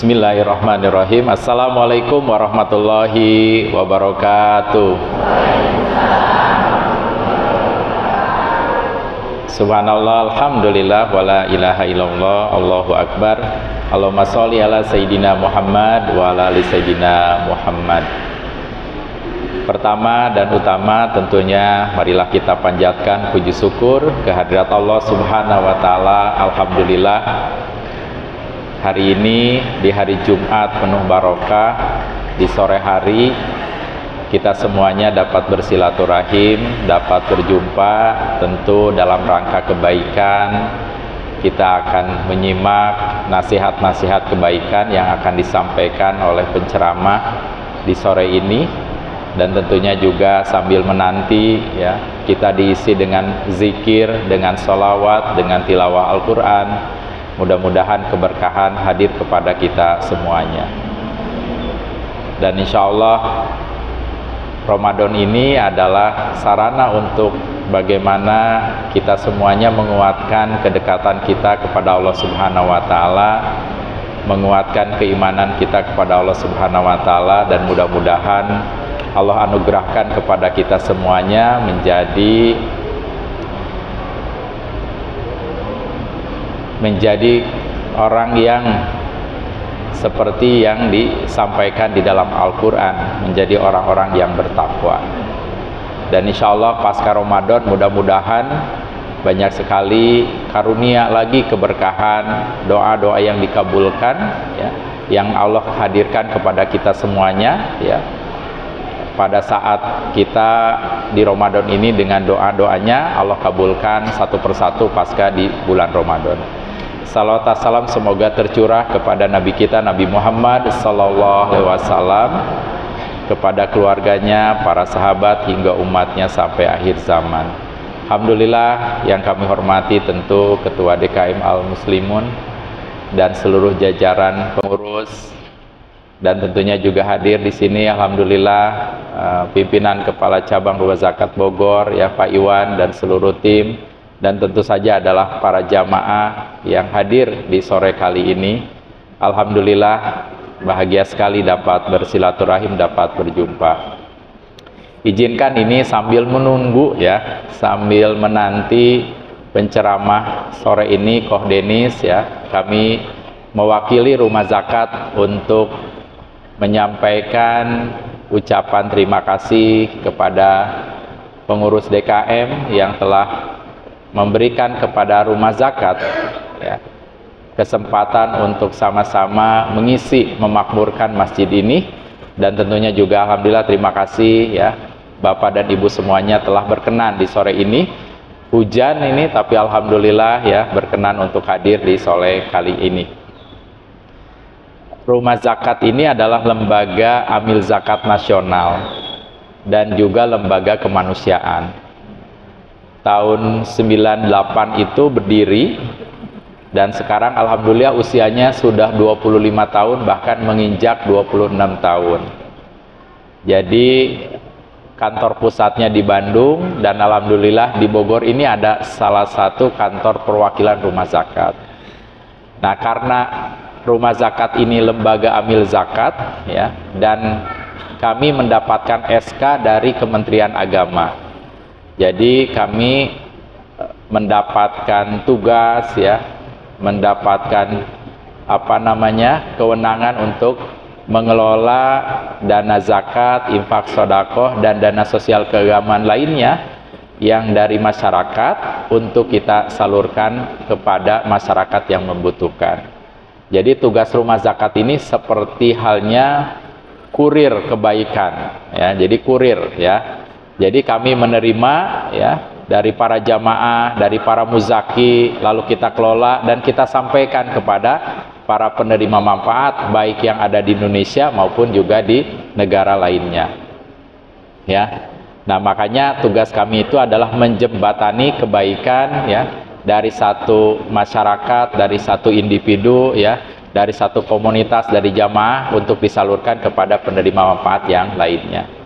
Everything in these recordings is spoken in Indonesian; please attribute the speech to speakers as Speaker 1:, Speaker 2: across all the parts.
Speaker 1: Bismillahirrahmanirrahim. Assalamualaikum warahmatullahi wabarakatuh. Subhanallah, alhamdulillah, wala ilaha illallah, Allahu akbar. Allahumma sholli ala Sayyidina Muhammad wa ala ali Sayyidina Muhammad. Pertama dan utama tentunya marilah kita panjatkan puji syukur kehadirat Allah Subhanahu wa taala. Alhamdulillah, hari ini di hari Jumat penuh barokah, di sore hari kita semuanya dapat bersilaturahim, dapat berjumpa, tentu dalam rangka kebaikan. Kita akan menyimak nasihat-nasihat kebaikan yang akan disampaikan oleh penceramah di sore ini, dan tentunya juga sambil menanti ya, kita diisi dengan zikir, dengan sholawat, dengan tilawah Al-Quran. Mudah-mudahan keberkahan hadir kepada kita semuanya. Dan insya Allah Ramadan ini adalah sarana untuk bagaimana kita semuanya menguatkan kedekatan kita kepada Allah Subhanahu wa taala, menguatkan keimanan kita kepada Allah Subhanahu wa taala, dan mudah-mudahan Allah anugerahkan kepada kita semuanya menjadi orang yang seperti yang disampaikan di dalam Al-Quran, menjadi orang-orang yang bertakwa. Dan insya Allah pasca Ramadan mudah-mudahan banyak sekali karunia lagi keberkahan, doa-doa yang dikabulkan ya, yang Allah hadirkan kepada kita semuanya ya, pada saat kita di Ramadan ini. Dengan doa-doanya Allah kabulkan satu persatu pasca di bulan Ramadan. Salawat salam semoga tercurah kepada Nabi kita Nabi Muhammad sallallahu alaihi wasallam, kepada keluarganya, para sahabat hingga umatnya sampai akhir zaman. Alhamdulillah, yang kami hormati tentu Ketua DKM Al Muslimun dan seluruh jajaran pengurus, dan tentunya juga hadir di sini alhamdulillah pimpinan Kepala Cabang Rumah Zakat Bogor ya, Pak Iwan dan seluruh tim. Dan tentu saja adalah para jamaah yang hadir di sore kali ini. Alhamdulillah, bahagia sekali dapat bersilaturahim, dapat berjumpa. Izinkan ini sambil menunggu ya, sambil menanti penceramah sore ini, Koh Denis ya, kami mewakili Rumah Zakat untuk menyampaikan ucapan terima kasih kepada pengurus DKM yang telah memberikan kepada Rumah Zakat ya, kesempatan untuk sama-sama mengisi, memakmurkan masjid ini. Dan tentunya juga alhamdulillah terima kasih ya, Bapak dan Ibu semuanya telah berkenan di sore ini. Hujan ini tapi alhamdulillah ya, berkenan untuk hadir di sore kali ini. Rumah Zakat ini adalah lembaga amil zakat nasional dan juga lembaga kemanusiaan. Tahun 98 itu berdiri, dan sekarang alhamdulillah usianya sudah 25 tahun, bahkan menginjak 26 tahun. Jadi kantor pusatnya di Bandung, dan alhamdulillah di Bogor ini ada salah satu kantor perwakilan Rumah Zakat. Nah, karena Rumah Zakat ini lembaga amil zakat ya, dan kami mendapatkan SK dari Kementerian Agama. Jadi kami mendapatkan tugas ya, mendapatkan kewenangan untuk mengelola dana zakat, infak sedekah, dan dana sosial keagamaan lainnya yang dari masyarakat untuk kita salurkan kepada masyarakat yang membutuhkan. Jadi tugas Rumah Zakat ini seperti halnya kurir kebaikan ya, jadi kurir ya. Jadi kami menerima ya dari para jamaah, dari para muzaki, lalu kita kelola dan kita sampaikan kepada para penerima manfaat, baik yang ada di Indonesia maupun juga di negara lainnya. Ya. Nah, makanya tugas kami itu adalah menjembatani kebaikan ya, dari satu masyarakat, dari satu individu ya, dari satu komunitas, dari jamaah untuk disalurkan kepada penerima manfaat yang lainnya.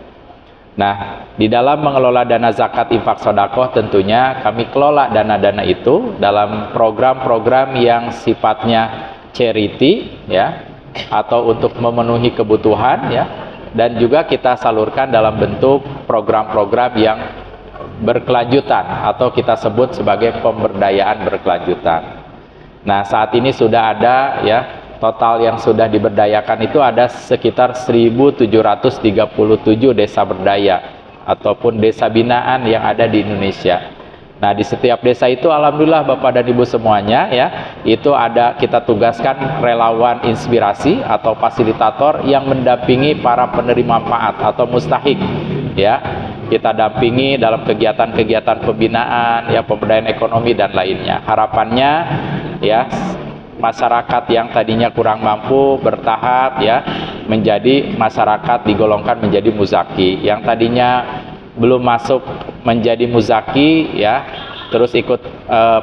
Speaker 1: Nah, di dalam mengelola dana zakat infak sedekah tentunya kami kelola dana-dana itu dalam program-program yang sifatnya charity ya, atau untuk memenuhi kebutuhan ya, dan juga kita salurkan dalam bentuk program-program yang berkelanjutan atau kita sebut sebagai pemberdayaan berkelanjutan. Nah, saat ini sudah ada ya, total yang sudah diberdayakan itu ada sekitar 1.737 desa berdaya ataupun desa binaan yang ada di Indonesia. Nah, di setiap desa itu alhamdulillah Bapak dan Ibu semuanya ya, itu ada kita tugaskan relawan inspirasi atau fasilitator yang mendampingi para penerima manfaat atau mustahik ya. Kita dampingi dalam kegiatan-kegiatan pembinaan ya, pemberdayaan ekonomi dan lainnya. Harapannya ya, masyarakat yang tadinya kurang mampu bertahap ya menjadi masyarakat digolongkan menjadi muzaki, yang tadinya belum masuk menjadi muzaki ya, terus ikut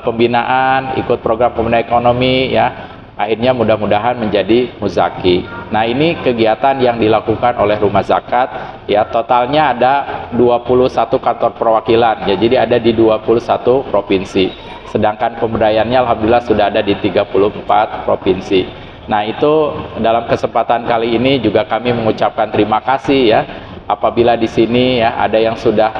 Speaker 1: pembinaan, ikut program pembinaan ekonomi ya, akhirnya mudah-mudahan menjadi muzaki. Nah, ini kegiatan yang dilakukan oleh Rumah Zakat ya, totalnya ada 21 kantor perwakilan ya, jadi ada di 21 provinsi. Sedangkan pemberdayaannya alhamdulillah sudah ada di 34 provinsi. Nah, itu dalam kesempatan kali ini juga kami mengucapkan terima kasih ya, apabila di sini ya ada yang sudah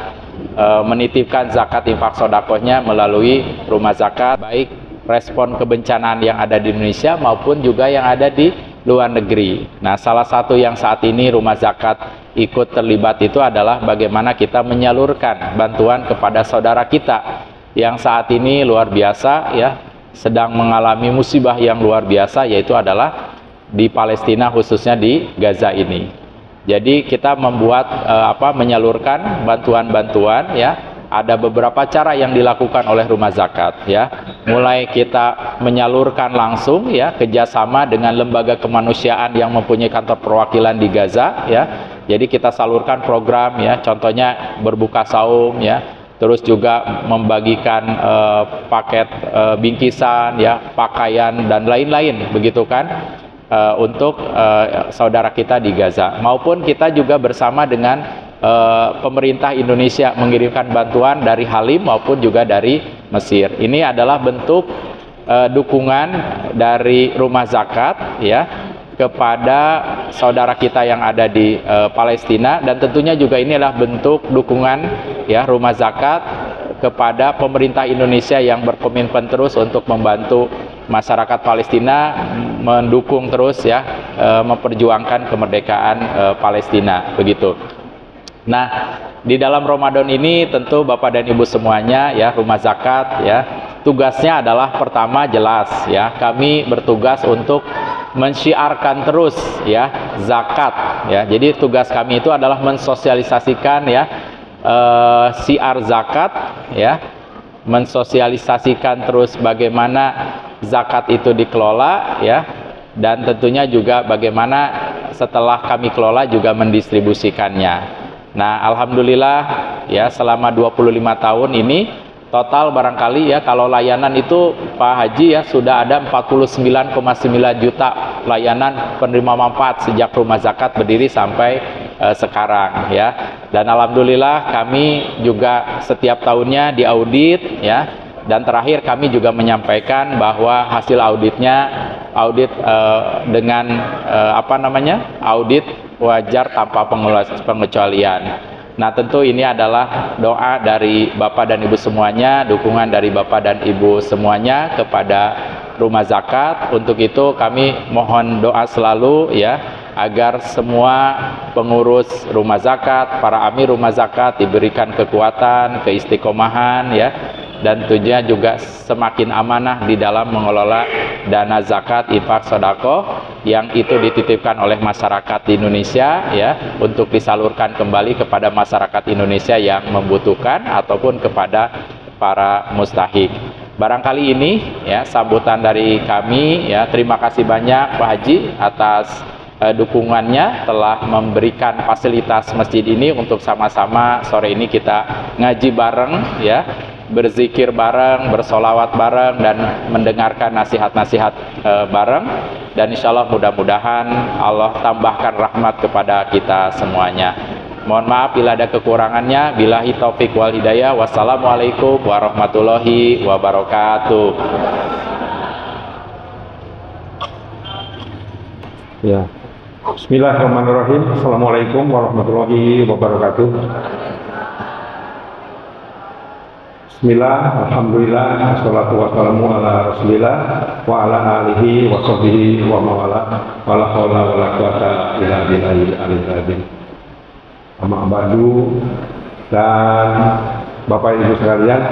Speaker 1: menitipkan zakat infak sodakohnya melalui Rumah Zakat, baik respon kebencanaan yang ada di Indonesia maupun juga yang ada di luar negeri. Nah, salah satu yang saat ini Rumah Zakat ikut terlibat itu adalah bagaimana kita menyalurkan bantuan kepada saudara kita yang saat ini luar biasa ya, sedang mengalami musibah yang luar biasa, yaitu adalah di Palestina, khususnya di Gaza ini. Jadi kita membuat menyalurkan bantuan-bantuan ya. Ada beberapa cara yang dilakukan oleh Rumah Zakat ya. Mulai kita menyalurkan langsung ya, kerjasama dengan lembaga kemanusiaan yang mempunyai kantor perwakilan di Gaza ya. Jadi kita salurkan program ya, contohnya berbuka saum ya, terus juga membagikan paket bingkisan ya, pakaian dan lain-lain begitu kan, untuk saudara kita di Gaza. Maupun kita juga bersama dengan pemerintah Indonesia mengirimkan bantuan dari Halim maupun juga dari Mesir. Ini adalah bentuk dukungan dari Rumah Zakat ya kepada saudara kita yang ada di Palestina, dan tentunya juga ini adalah bentuk dukungan ya Rumah Zakat kepada pemerintah Indonesia yang berkomitmen terus untuk membantu masyarakat Palestina, mendukung terus ya, memperjuangkan kemerdekaan Palestina begitu. Nah, di dalam Ramadan ini tentu Bapak dan Ibu semuanya ya, Rumah Zakat ya, tugasnya adalah pertama jelas ya, kami bertugas untuk mensyiarkan terus ya zakat ya. Jadi tugas kami itu adalah mensosialisasikan ya syiar zakat ya, mensosialisasikan terus bagaimana zakat itu dikelola ya, dan tentunya juga bagaimana setelah kami kelola juga mendistribusikannya. Nah, alhamdulillah ya, selama 25 tahun ini total barangkali ya, kalau layanan itu Pak Haji ya, sudah ada 49,9 juta layanan penerima manfaat sejak Rumah Zakat berdiri sampai sekarang ya. Dan alhamdulillah kami juga setiap tahunnya diaudit ya, dan terakhir kami juga menyampaikan bahwa hasil auditnya dengan audit wajar tanpa pengecualian. Nah, tentu ini adalah doa dari Bapak dan Ibu semuanya, dukungan dari Bapak dan Ibu semuanya kepada Rumah Zakat. Untuk itu kami mohon doa selalu ya, agar semua pengurus Rumah Zakat, para amir Rumah Zakat diberikan kekuatan, keistiqomahan ya, dan tentunya juga semakin amanah di dalam mengelola dana zakat infak sedekah yang itu dititipkan oleh masyarakat di Indonesia ya, untuk disalurkan kembali kepada masyarakat Indonesia yang membutuhkan ataupun kepada para mustahik. Barangkali ini ya sambutan dari kami ya. Terima kasih banyak Pak Haji atas dukungannya, telah memberikan fasilitas masjid ini untuk sama-sama sore ini kita ngaji bareng ya, berzikir bareng, bersolawat bareng, dan mendengarkan nasihat-nasihat bareng. Dan insya Allah mudah-mudahan Allah tambahkan rahmat kepada kita semuanya. Mohon maaf bila ada kekurangannya. Billahi taufik wal hidayah. Wassalamualaikum warahmatullahi wabarakatuh.
Speaker 2: Ya. Bismillahirrahmanirrahim. Assalamualaikum warahmatullahi wabarakatuh. Bismillah, alhamdulillah, wassalatu wassalamu ala rasulillah wa ala alihi wa sahbihi wa mawala wa la hawla wa la quwata illa billahil aliyyil azim. Amma ba'du. Dan Bapak Ibu sekalian,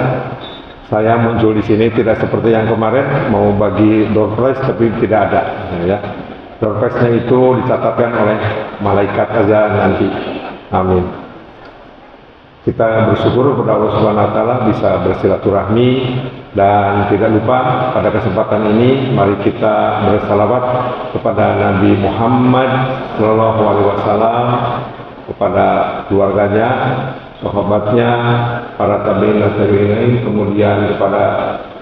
Speaker 2: saya muncul di sini tidak seperti yang kemarin mau bagi door prize tapi tidak ada, ya. Door prize-nya itu dicatatkan oleh malaikat aja nanti. Amin. Kita bersyukur kepada Allah Subhanahu wa taala bisa bersilaturahmi, dan tidak lupa pada kesempatan ini mari kita bersalawat kepada Nabi Muhammad sallallahu alaihi wasallam, kepada keluarganya, sahabatnya, para tabi'in, kemudian kepada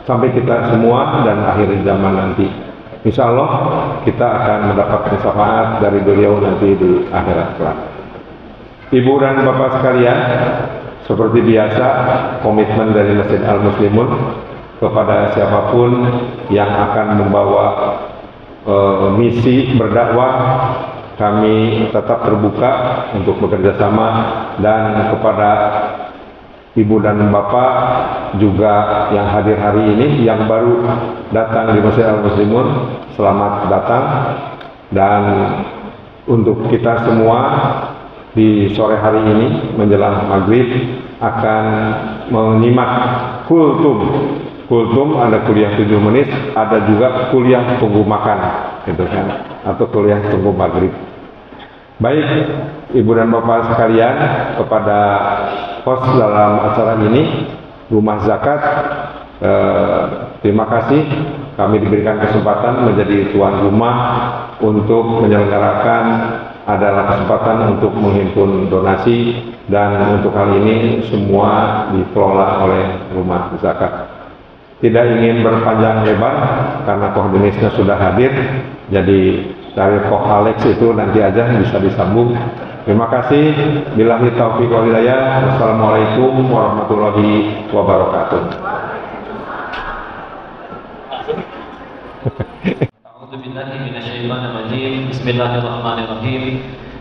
Speaker 2: sampai kita semua dan akhir zaman nanti. Insya Allah kita akan mendapatkan syafaat dari beliau nanti di akhirat kelak. Ibu dan bapak sekalian, seperti biasa komitmen dari Masjid Al-Muslimun kepada siapapun yang akan membawa misi berdakwah, kami tetap terbuka untuk bekerja sama, dan kepada ibu dan bapak juga yang hadir hari ini, yang baru datang di Masjid Al-Muslimun, selamat datang. Dan untuk kita semua di sore hari ini menjelang maghrib akan menyimak kultum ada kuliah 7 menit, ada juga kuliah tunggu makan, gitu kan, atau kuliah tunggu maghrib. Baik, ibu dan bapak sekalian, kepada host dalam acara ini, Rumah Zakat, terima kasih kami diberikan kesempatan menjadi tuan rumah untuk menyelenggarakan, adalah kesempatan untuk menghimpun donasi, dan untuk hal ini semua dikelola oleh Rumah Zakat. Tidak ingin berpanjang lebar karena koordinatornya sudah hadir, jadi dari Koh Alex itu nanti aja bisa disambung. Terima kasih. Billahi taufiq wal hidayah. Wassalamualaikum warahmatullahi wabarakatuh. Bismillahirrahmanirrahim.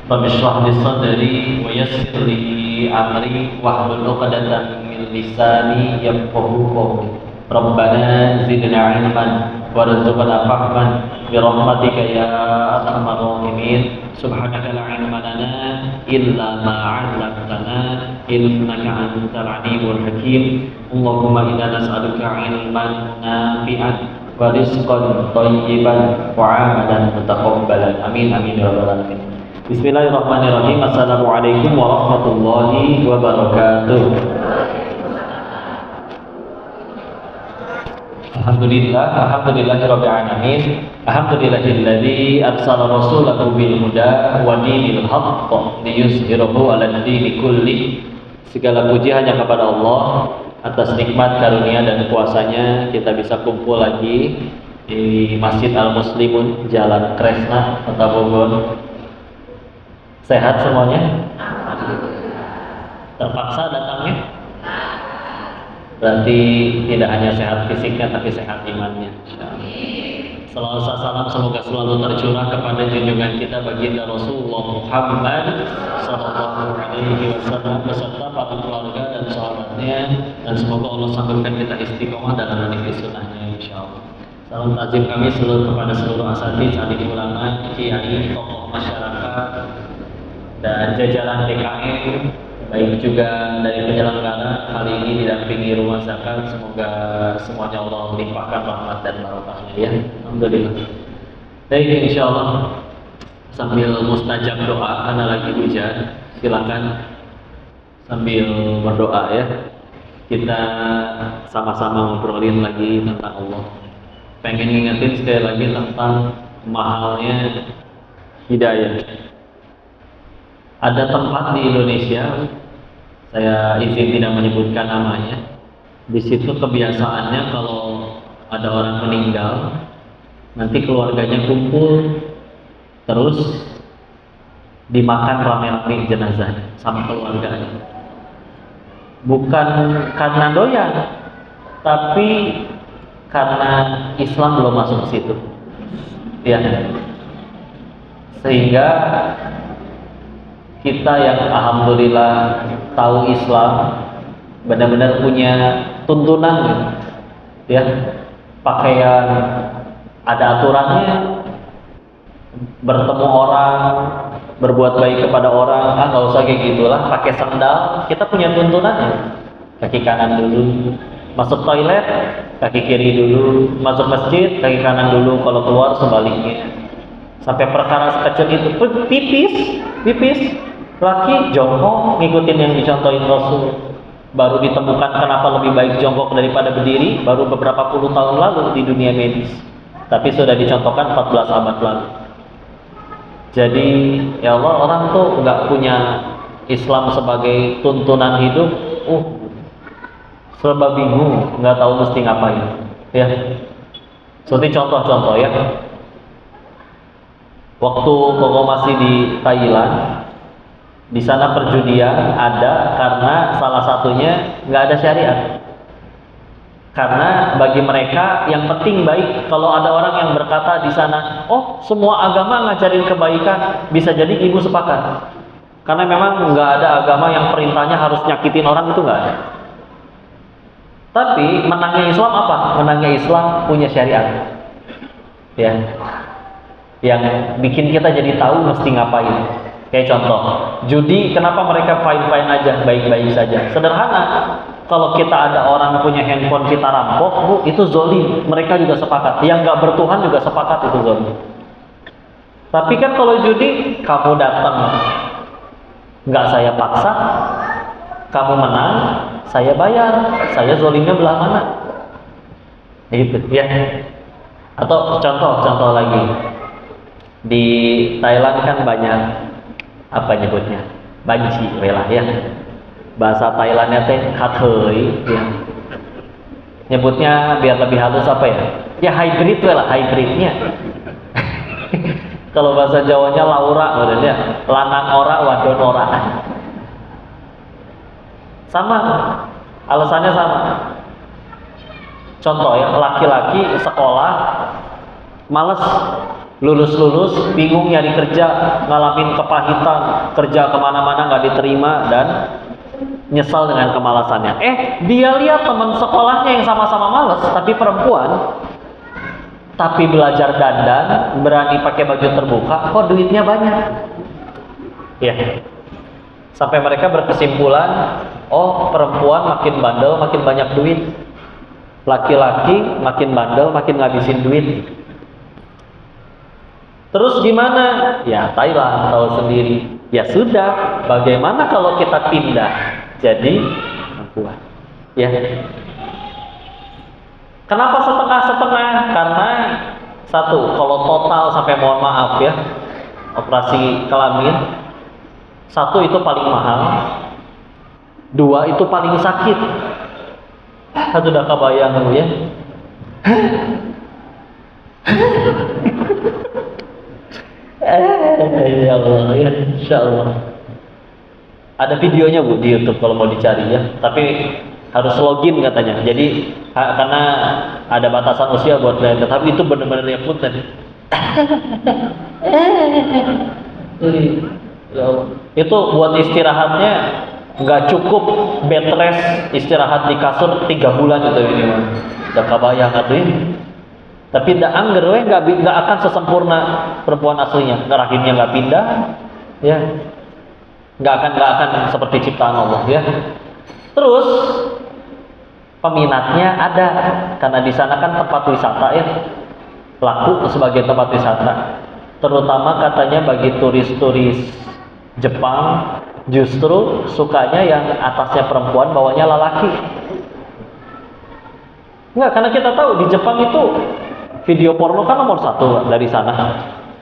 Speaker 2: Rabbi shrah li sadri wa yassir li amri wahlul 'uqdatam min lisani yafqahu qawli. Rabbana zidna 'ilman warzuqna fahman bi rahmatika ya arhamar rahimin. Subhanaka la 'ilma lana illa ma 'allamtana innaka antal 'alimul hakim. Allahumma inna nas'aluka 'ilman nafi'an wa rizqan thayyiban wa 'amalan mutaqabbalan. Amin amin ya rabbal alamin. Bismillahirrahmanirrahim. Assalamualaikum warahmatullahi wabarakatuh. Alhamdulillahirabbil alamin. Alhamdulillahilladzi arsala rasulahu bil huda wa dinil haqq liyuzhirahu 'alad dini kulli. Segala puji hanya kepada Allah atas nikmat karunia dan kuasanya kita bisa kumpul lagi di Masjid Al-Muslimun, Jalan Kresna, Kota Bogor. Sehat semuanya? Terpaksa datangnya? Berarti tidak hanya sehat fisiknya tapi sehat imannya. Salawat salam semoga selalu tercurah kepada junjungan kita baginda Rasulullah Muhammad sallallahu alaihi wasallam beserta para keluarga dan sahabatnya, dan semoga Allah sanggupkan kita istiqomah dalam meniti sunnahnya insyaallah. Salam takzim kami seluruh kepada seluruh asatidz, alim ulama, kiai, tokoh masyarakat dan jajaran DKM, baik juga dari penyelenggara kali ini didampingi Rumah Zakat. Semoga semuanya Allah limpahkan rahmat dan barokahnya ya. Alhamdulillah. Baik, insyaallah sambil mustajab doa karena lagi hujan, silakan sambil berdoa ya. Kita sama-sama ngobrolin lagi tentang Allah. Pengen ngingetin sekali lagi tentang mahalnya hidayah. Ada tempat di Indonesia, saya izin tidak menyebutkan namanya. Di situ kebiasaannya kalau ada orang meninggal, nanti keluarganya kumpul, terus dimakan rame-rame jenazah sama keluarganya. Bukan karena doyan, tapi karena Islam belum masuk ke situ. Ya.
Speaker 3: Sehingga kita yang alhamdulillah tahu Islam benar-benar punya tuntunan gitu. Ya, pakaian ada aturannya, bertemu orang, berbuat baik kepada orang, nggak usah kayak gitulah, pakai sandal, kita punya tuntunannya. Kaki kanan dulu, masuk toilet, kaki kiri dulu, masuk masjid, kaki kanan dulu, kalau keluar sebaliknya. Sampai perkara sekecil itu, pipis, laki jongkok, ngikutin yang dicontohin Rasul. Baru ditemukan kenapa lebih baik jongkok daripada berdiri, baru beberapa puluh tahun lalu di dunia medis. Tapi sudah dicontohkan 14 abad lalu. Jadi, ya Allah, orang tuh nggak punya Islam sebagai tuntunan hidup, serba bingung, nggak tahu mesti ngapain. Ya, seperti contoh-contoh ya. Waktu Koko masih di Thailand, di sana perjudian ada karena salah satunya nggak ada syariat. Karena bagi mereka yang penting baik. Kalau ada orang yang berkata di sana, oh semua agama ngajarin kebaikan, bisa jadi ibu sepakat. Karena memang nggak ada agama yang perintahnya harus nyakitin orang, itu nggak ada. Tapi menangnya Islam apa? Menangnya Islam punya syariat. Ya. Yang bikin kita jadi tahu mesti ngapain. Kayak contoh, judi, kenapa mereka fine-fine aja, baik-baik saja. Sederhana, kalau kita ada orang punya handphone kita rampok, itu zolim. Mereka juga sepakat. Yang nggak bertuhan juga sepakat itu zolim. Tapi kan kalau judi, kamu datang, nggak saya paksa, kamu menang, saya bayar, saya zolimnya belah mana? Gitu ya. Atau contoh lagi. Di Thailand kan banyak apa nyebutnya? Banci lah ya. Bahasa Thailandnya teh katheuy ya. Nyebutnya biar lebih halus apa ya? Ya hybrid lah, hybridnya. Kalau bahasa Jawanya Laura modelnya, lanang ora wadon ora. Sama, alasannya sama. Contoh ya, laki-laki sekolah males, lulus, bingung nyari kerja, ngalamin kepahitan, kerja kemana-mana nggak diterima dan nyesal dengan kemalasannya. Dia lihat teman sekolahnya yang sama-sama malas, tapi perempuan, tapi belajar dandan, berani pakai baju terbuka, kok duitnya banyak. Ya, sampai mereka berkesimpulan, oh perempuan makin bandel, makin banyak duit. Laki-laki makin bandel, makin ngabisin duit. Terus gimana? Ya Thailand tahu sendiri. Ya sudah, bagaimana kalau kita pindah jadi perempuan? Ya. Kenapa setengah-setengah? Karena satu, kalau total sampai mohon maaf ya, operasi kelamin, satu itu paling mahal, dua itu paling sakit. Satu udah kebayang dulu ya. Ya Allah, ya insya Allah. Ada videonya Bu di YouTube kalau mau dicari ya. Tapi harus login katanya. Jadi karena ada batasan usia buat kalian. Tapi itu benar-benar yang punten. Ya Allah. Itu buat istirahatnya nggak cukup bed rest, istirahat di kasur 3 bulan itu ini mah. Udah kebayang atuh. Tapi ndak angger we nggak akan sesempurna perempuan aslinya. Rahimnya nggak pindah, ya. Nggak akan seperti ciptaan Allah, ya. Terus peminatnya ada karena di sana kan tempat wisata ya, laku sebagai tempat wisata. Terutama katanya bagi turis-turis Jepang justru sukanya yang atasnya perempuan, bawahnya lelaki. Enggak, karena kita tahu di Jepang itu video porno kan nomor 1 dari sana.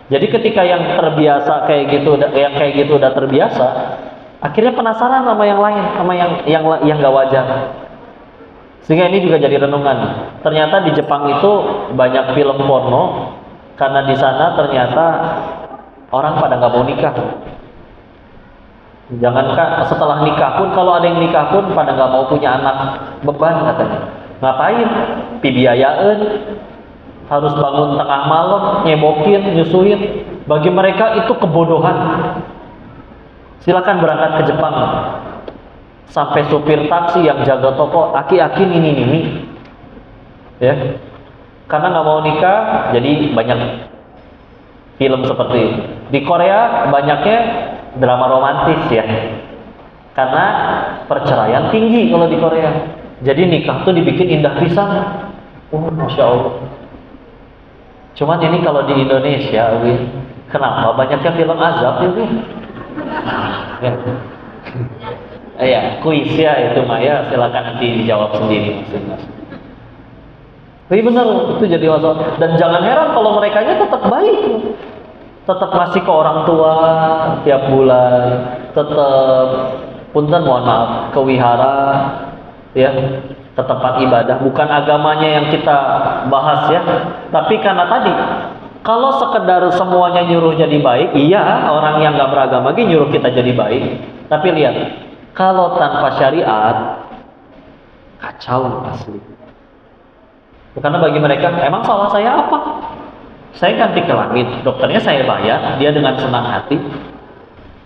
Speaker 3: Jadi ketika yang terbiasa kayak gitu udah terbiasa, akhirnya penasaran sama yang lain, sama yang nggak wajar. Sehingga ini juga jadi renungan. Ternyata di Jepang itu banyak film porno karena di sana ternyata orang pada nggak mau nikah. Jangankan setelah nikah pun, kalau ada yang nikah pun pada nggak mau punya anak, beban katanya. Ngapain? Pibiayaeun, harus bangun tengah malam, nyebokin, nyusuin. Bagi mereka itu kebodohan. Silakan berangkat ke Jepang. Sampai supir taksi yang jaga toko, aki-aki ini. Ya. Karena nggak mau nikah, jadi banyak film seperti itu. Di Korea banyaknya drama romantis ya. Karena perceraian tinggi kalau di Korea. Jadi nikah tuh dibikin indah pisan. Oh, Masya Allah. Cuman ini kalau di Indonesia, kenapa banyaknya film azab ya? Ya, kuis ya itu Maya, silakan nanti dijawab sendiri masing-masing. Tapi benar itu jadi masalah. Dan jangan heran kalau mereka tetap baik, tetap ngasih ke orang tua tiap bulan, tetap punten mohon maaf ke wihara, ya, ke tempat ibadah. Bukan agamanya yang kita bahas ya, tapi karena tadi kalau sekedar semuanya nyuruh jadi baik, iya orang yang nggak beragama lagi nyuruh kita jadi baik. Tapi lihat, kalau tanpa syariat, kacau asli. Karena bagi mereka, emang salah saya apa? Saya ganti ke langit, dokternya saya bayar, dia dengan senang hati.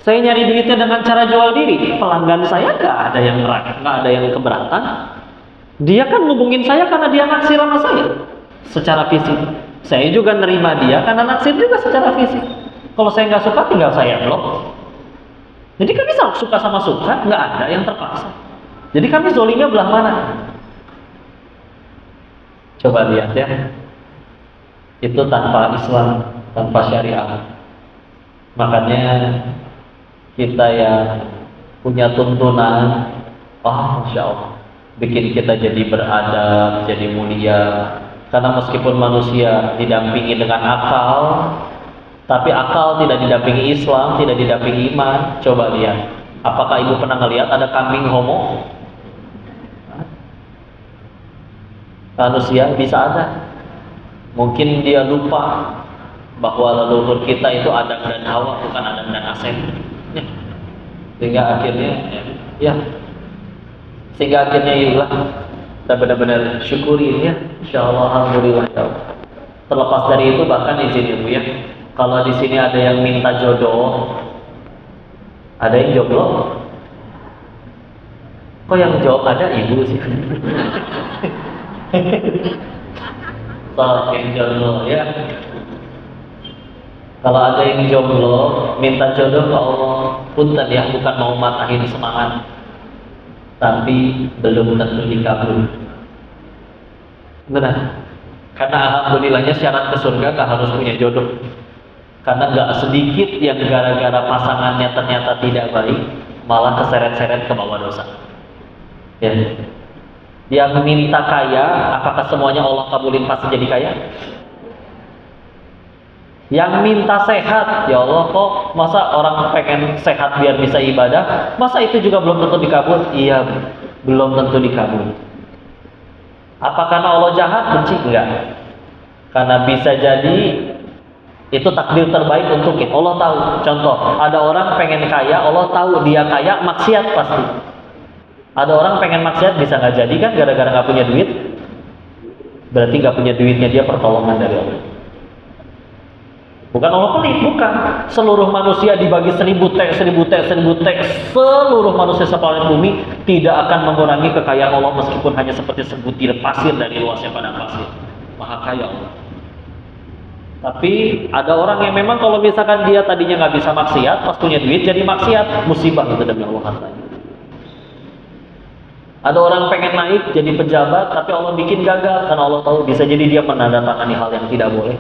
Speaker 3: Saya nyari duitnya dengan cara jual diri, pelanggan saya nggak ada yang keberatan. Dia kan ngubungin saya karena dia naksir sama saya secara fisik. Saya juga nerima dia karena naksir juga secara fisik. Kalau saya nggak suka, tinggal saya blok. Jadi kami suka sama suka, nggak ada yang terpaksa. Jadi kami zolimnya belah mana? Coba lihat ya. Itu tanpa Islam, tanpa syariat. Makanya kita yang punya tuntunan, Masya Allah, bikin kita jadi beradab, jadi mulia. Karena meskipun manusia didampingi dengan akal, tapi akal tidak didampingi Islam, tidak didampingi iman. Coba lihat, apakah ibu pernah ngelihat ada kambing homo? Manusia bisa ada. Mungkin dia lupa bahwa leluhur kita itu Adam dan Hawa, bukan Adam dan Asep. Ya. Sehingga akhirnya ya kita benar-benar syukuri ya. Insyaallah, alhamdulillah ya Allah. Terlepas dari itu, bahkan izin ibu ya, kalau di sini ada yang minta jodoh, ada yang jomblo. Kok yang jawab ada ibu sih? Yang jomblo ya. Kalau ada yang jomblo minta jodoh ke Allah, punten ya, bukan mau matahin semangat, tapi belum tentu dikabul. Benar. Karena alhamdulillahnya syarat ke surga gak harus punya jodoh. Karena gak sedikit yang gara-gara pasangannya ternyata tidak baik, malah keseret-seret ke bawah dosa. Ya. Yang minta kaya, apakah semuanya Allah kabulin pasti jadi kaya? Yang minta sehat, ya Allah kok masa orang pengen sehat biar bisa ibadah, masa itu juga belum tentu dikabul? Iya, belum tentu dikabul. Apa karena Allah jahat? Benci? Enggak. Karena bisa jadi itu takdir terbaik untuk kita. Allah tahu. Contoh, ada orang pengen kaya, Allah tahu dia kaya, maksiat pasti. Ada orang pengen maksiat, bisa nggak jadi kan gara-gara nggak punya duit? Berarti nggak punya duitnya dia pertolongan dari Allah. Bukan Allah pelit, bukan. Seluruh manusia dibagi 1000 T, seluruh manusia seplanet bumi tidak akan mengurangi kekayaan Allah meskipun hanya seperti sebutir pasir dari luasnya padang pasir. Maha kaya Allah. Tapi ada orang yang memang kalau misalkan dia tadinya nggak bisa maksiat, pas punya duit jadi maksiat, musibah itu demi Allah katanya. Ada orang pengen naik jadi pejabat, tapi Allah bikin gagal karena Allah tahu bisa jadi dia menandatangani hal yang tidak boleh.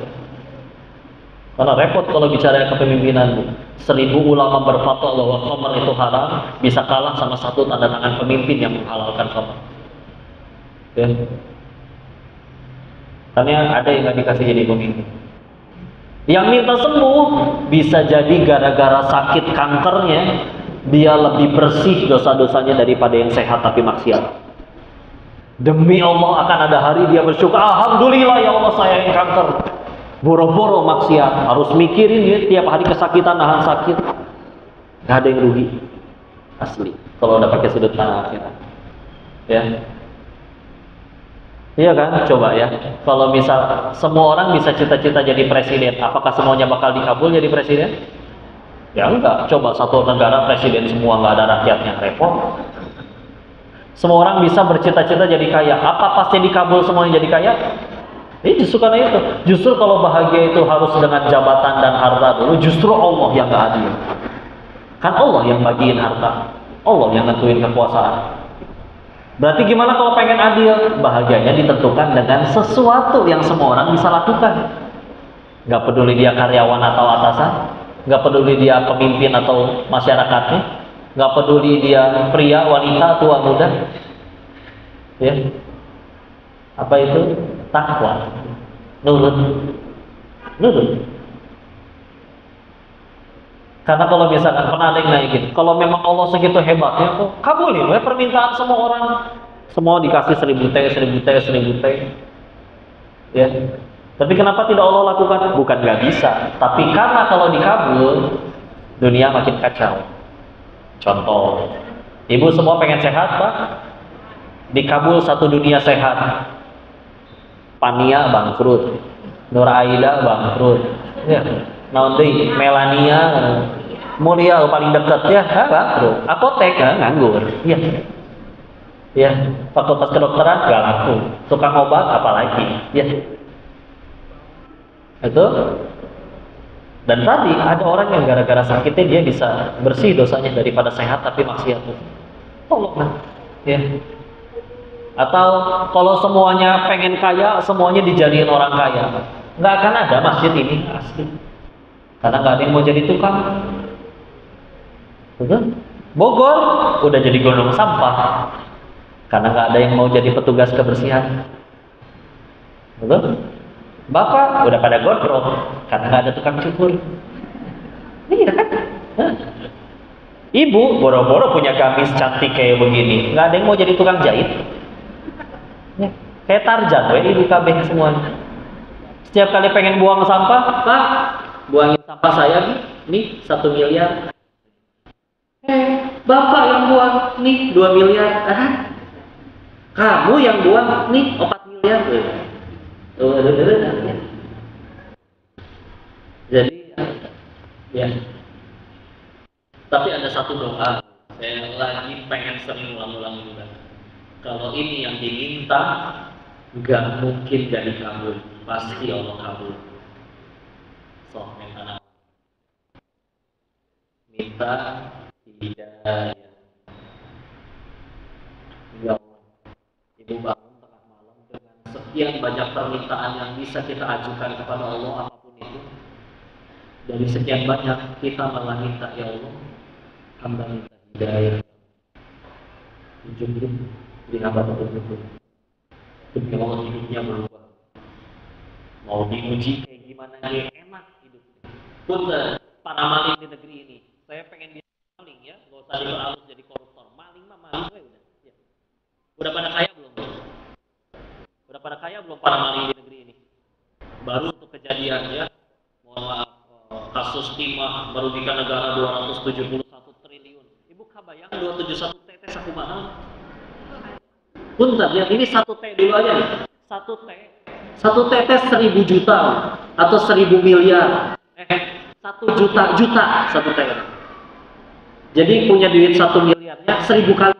Speaker 3: Karena repot kalau bicara kepemimpinan. 1000 ulama berfatwa bahwa khamr itu haram, bisa kalah sama satu tanda tangan pemimpin yang menghalalkan khamr. Ya. Karena ada yang nggak dikasih jadi pemimpin. Yang minta sembuh bisa jadi gara-gara sakit kankernya dia lebih bersih dosa-dosanya daripada yang sehat tapi maksiat. Demi Allah akan ada hari dia bersyukur, alhamdulillah ya Allah saya yang kanker. Boro-boro maksiat, harus mikirin ya tiap hari kesakitan, nahan sakit. Gak ada yang rugi. Asli. Kalau udah pakai sudut pandang akhirat. Ya. Iya kan? Coba ya. Kalau misal semua orang bisa cita-cita jadi presiden, apakah semuanya bakal dikabul jadi presiden? Ya enggak. Coba satu negara presiden semua nggak ada rakyatnya, repot. Semua orang bisa bercita-cita jadi kaya, apa pasti dikabul semuanya jadi kaya? Ini justru karena itu. Justru kalau bahagia itu harus dengan jabatan dan harta dulu, justru Allah yang nggak adil. Kan Allah yang bagiin harta, Allah yang nentuin kekuasaan. Berarti gimana kalau pengen adil? Bahagianya ditentukan dengan sesuatu yang semua orang bisa lakukan. Gak peduli dia karyawan atau atasan, gak peduli dia pemimpin atau masyarakatnya, gak peduli dia pria, wanita, tua, muda. Ya. Apa itu? Takwa. Nurut. Karena kalau misalkan pernah ada yang naikin, kalau memang Allah segitu hebatnya, kok kabulin ya permintaan semua orang, semua dikasih 1000 T, ya. Tapi kenapa tidak Allah lakukan? Bukan nggak bisa, tapi karena kalau dikabul, dunia makin kacau. Contoh, ibu semua pengen sehat, Pak? Dikabul satu dunia sehat. Pania bangkrut, Nur Aida bangkrut, ya. Naon deui Melania Mulia paling dekat ya, bangkrut. Apotek nganggur. Iya. Ya, fakultas kedokteran gak laku. Tukang obat apalagi. Ya. Itu. Dan tadi ada orang yang gara-gara sakitnya dia bisa bersih dosanya daripada sehat tapi maksiat. Tolong. Ya. Atau kalau semuanya pengen kaya, semuanya dijadiin orang kaya. Nggak akan ada masjid ini asli. Karena nggak ada yang mau jadi tukang. Betul? Bogor udah jadi gunung sampah. Karena nggak ada yang mau jadi petugas kebersihan. Betul? Bapak udah pada gondrong karena nggak ada tukang cukur. Iya kan? Ibu boro-boro punya gamis cantik kayak begini, nggak ada yang mau jadi tukang jahit. Ya, kayak Tarzan, ibu KB semuanya. Setiap kali pengen buang sampah, Pak, buangin sampah saya nih 1 miliar. Bapak yang buang nih 2 miliar. Kamu yang buang nih 4 miliar. Jadi ya. Tapi ada satu doa, saya lagi pengen sering ulang-ulang juga. Kalau ini yang diminta, nggak mungkin gak dikabul, pasti Allah kabul. Minta hidayah. Ya Allah, Ibu bangun tengah malam dengan sekian banyak permintaan yang bisa kita ajukan kepada Allah apapun itu. Dari sekian banyak kita malah minta, ya Allah, hamba minta hidayah. Tunjuk di hamba tertentu. Demi Allah hidupnya berubah. Mau diuji kayak gimana dia enak hidupnya. Punten para maling di negeri ini. Saya pengen dia maling ya, nggak usah diperhalus jadi koruptor. Maling mah maling gue udah. Ya. Udah pada kaya belum? Udah pada kaya belum para maling di negeri ini? Baru untuk kejadian ya. Mohon maaf, kasus timah merugikan negara 271 triliun. Ibu kabayang 271 tetes aku mahal. Punten lihat ini 1 T dulu aja nih. 1 tetes 1000 juta atau 1000 miliar. 1 juta 1 tetes. Jadi punya duit 1 miliarnya 1000 kali.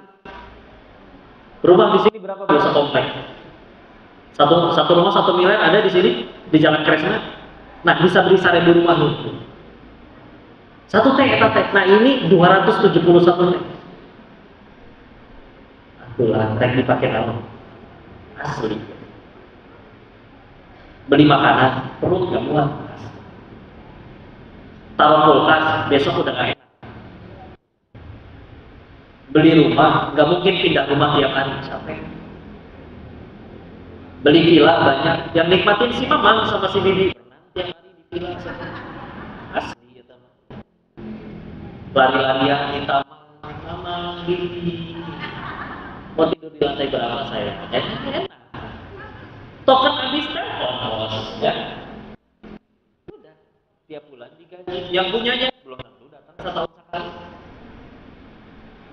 Speaker 3: Rumah di sini berapa Bu sekomplek? Satu rumah 1 miliar ada di sini di Jalan Kresna. Nah, bisa beli 1000 rumah itu. 1 T eta T. Nah, ini 271 T. Itulah T dipakai apa? Asli. Beli makanan, perut nggak muat. Taruh kulkas, besok udah nggak enak. Beli rumah, nggak mungkin pindah rumah tiap hari, capek. Beli villa banyak, yang nikmatin si Mamang sama si Bibi. Berenang tiap hari di villa. Asli ya teman. Lari-larian di taman, Mamang, Bibi. Mau tidur di lantai berapa saya? Enak. Token habis telepon bos, ya. Udah, tiap bulan digaji. Yang punyanya belum tentu datang setahun sekali.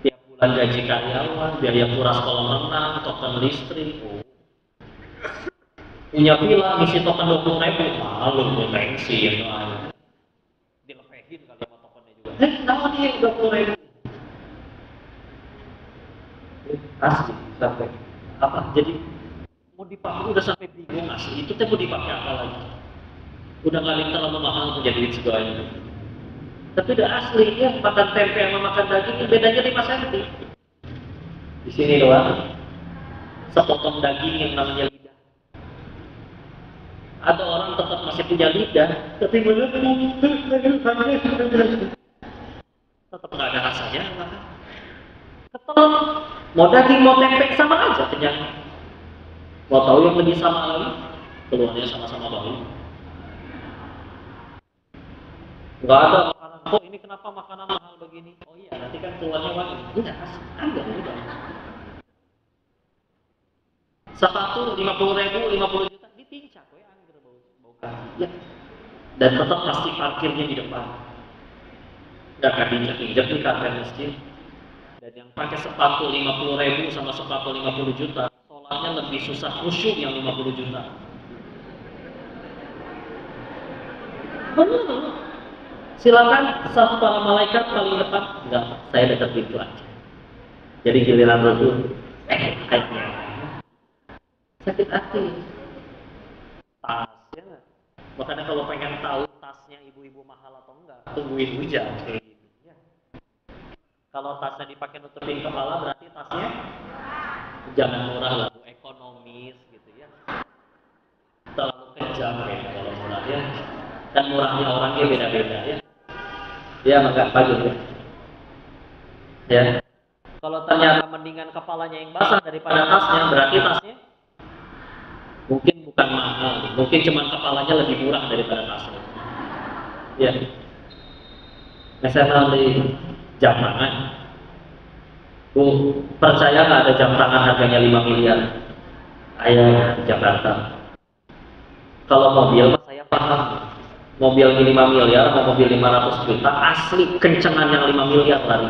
Speaker 3: Tiap bulan gaji karyawan, biaya kuras kolam renang, token listrik. punya villa ngisi token 20.000, malu bergengsi ya doanya. Dilepehin kali sama tokennya juga. Kenapa nih 20.000? Asli, sampai apa? Jadi mau dipakai udah sampai bingung asli. Itu teh mau dipakai apa lagi? Udah kali terlalu mahal punya duit segalanya. Tapi udah asli ya, makan tempe sama makan daging bedanya 5 cm. Di sini doang. Sepotong daging yang namanya lidah. Ada orang tetap masih punya lidah, tapi tetap nggak ada rasanya. Ketol, mau daging mau tempe sama aja kenyang. Mau tahu yang lebih sama lagi? Keluarnya sama-sama bau. Nggak ada makanan. Oh ini kenapa makanan mahal begini? Oh iya, nanti kan keluarnya wangi. Udah, ada udah. Sepatu 50.000, 50 juta ditincak, ya anggur bau kaki. Ya. Dan tetap pasti parkirnya di depan. Nggak akan diinjak-injak di karpet masjid. Dan yang pakai sepatu 50.000 sama sepatu 50 juta, sholatnya lebih susah khusyuk yang 50 juta. Benar. Silakan satu para malaikat paling depan. Enggak, saya dekat pintu aja. Jadi giliran Rasul, sakit hati. Tasnya, makanya kalau pengen tahu tasnya ibu-ibu mahal atau enggak, tungguin hujan kayak gitu. Ya. Kalau tasnya dipakai nutupin kepala, berarti tasnya jangan murah lah, ekonomis gitu ya. Terlalu kejam ya kalau murah ya. Dan murahnya orangnya beda-beda ya. Ya maka bagus ya. Ya. Kalau ternyata mendingan kepalanya yang basah daripada tasnya, berarti tasnya mungkin bukan mahal, mungkin cuma kepalanya lebih murah daripada tasnya. Ya. Nah, saya beli jam tangan. Bu, percaya nggak ada jam tangan harganya 5 miliar? Ayah di Jakarta. Kalau mobil, saya paham. Mobil ini 5 miliar, mau mobil 500 juta, asli kencengan yang 5 miliar lari.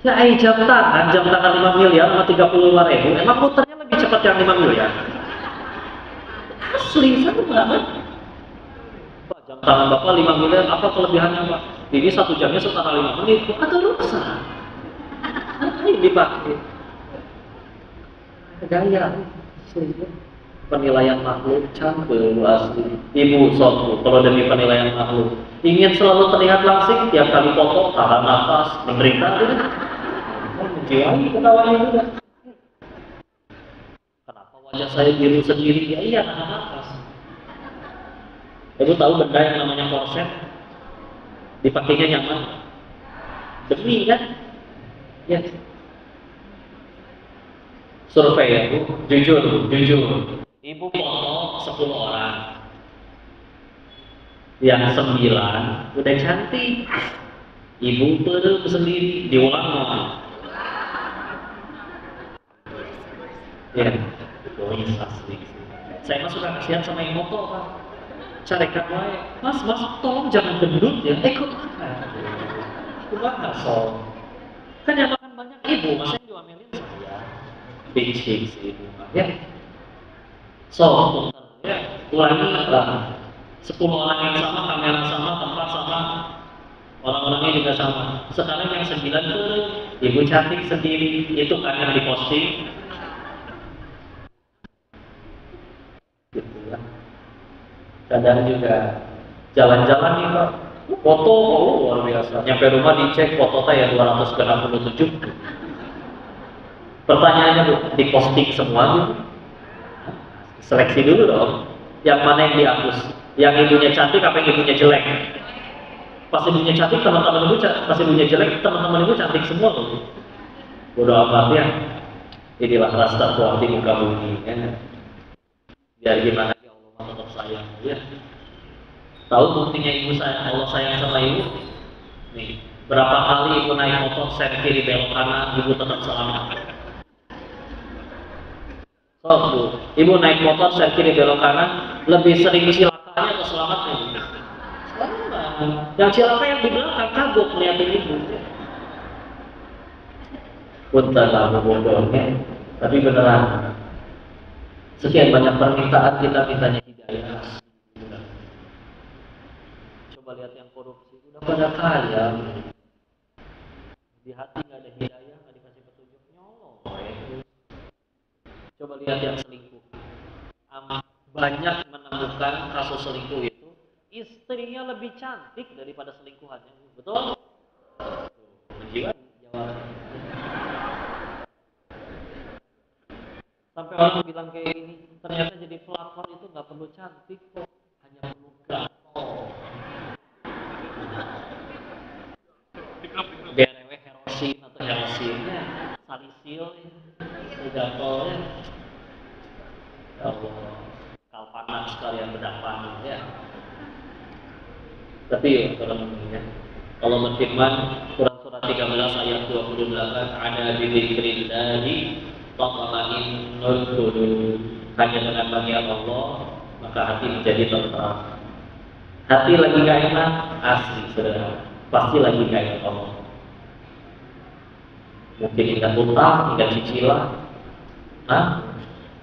Speaker 3: Ya jam tangan 5 miliar sama 35.000, emang muternya lebih cepat yang 5 miliar? Asli, saya banget. Pak, jam tangan Bapak 5 miliar, apa kelebihannya Pak? Ini 1 jamnya setara 5 menit, ada rusak. Ini dipakai. Gaya, asli. Penilaian makhluk campur asli. Ibu sotu kalau demi penilaian makhluk ingin selalu terlihat langsing, tiap kali foto tahan nafas menderita menjiwai ketawanya juga. Kenapa wajah saya biru sendiri? Ya iya, tahan nafas. Ibu tahu benda yang namanya korset dipakainya nyaman demi kan ya. Survei ya Bu, jujur ibu foto 10 orang, yang 9 udah cantik, ibu perlu sendiri diulang ya, egois asli. Saya mah suka kasihan sama yang foto Pak, carikan wae, mas tolong jangan gendut ya, ikut makan so kan yang makan banyak ibu, masa yang diomelin saya bicik sih ibu ya. So, ya, ulangi lah. 10 orang yang sama, kamera sama, tempat sama, orang-orangnya juga sama. Sekarang yang 9 tuh ibu cantik sendiri, itu kan yang diposting. Gitu ya. Kadang juga jalan-jalan nih Pak, foto luar biasa. Nyampe rumah dicek fotonya ya 267. Pertanyaannya Bu, diposting semua gitu? Seleksi dulu dong, yang mana yang dihapus, yang ibunya cantik apa yang ibunya jelek. Pas ibunya cantik teman-teman ibu, pas ibunya jelek teman-teman ibu cantik semua loh. Bodoh amat ya. Inilah rasa Tuhan di muka bumi ya. Biar gimana ya Allah tetap sayang ya. Tahu buktinya ibu sayang, Allah sayang sama ibu? Nih, berapa kali ibu naik motor sen kiri belok kanan, ibu tetap selamat. So, Bu, ibu naik motor saya kiri belok kanan, lebih sering celakanya atau selamatnya? Selamat. Yang celaka yang di belakang kagok melihatin ibu. Punten lah bodohnya, tapi beneran. Sekian banyak permintaan kita mintanya hidayah. Coba lihat yang korupsi, udah pada kaya. Di hati nggak ada hidayah, nggak dikasih petunjuk, nyolong. Coba lihat yang selingkuh. Banyak menemukan kasus selingkuh itu istrinya lebih cantik daripada selingkuhannya. Betul? Menjiwai jawabannya. Sampai orang bilang kayak gini, ternyata jadi pelakor itu nggak perlu cantik kok, hanya perlu gampang. Berewe herosin atau herosinnya, salisil, gampangnya. Ya Allah, kalpanan sekalian bedak panas ya. Tapi kalau berfirman Quran surat 13 ayat 28, ada di dzikrillahi tatma'innul qulub, hanya dengan bagian Allah maka hati menjadi tenteram. Hati lagi gak enak, asli saudara, pasti lagi gak enak Allah. Mungkin ingat utang, ingat cicilan,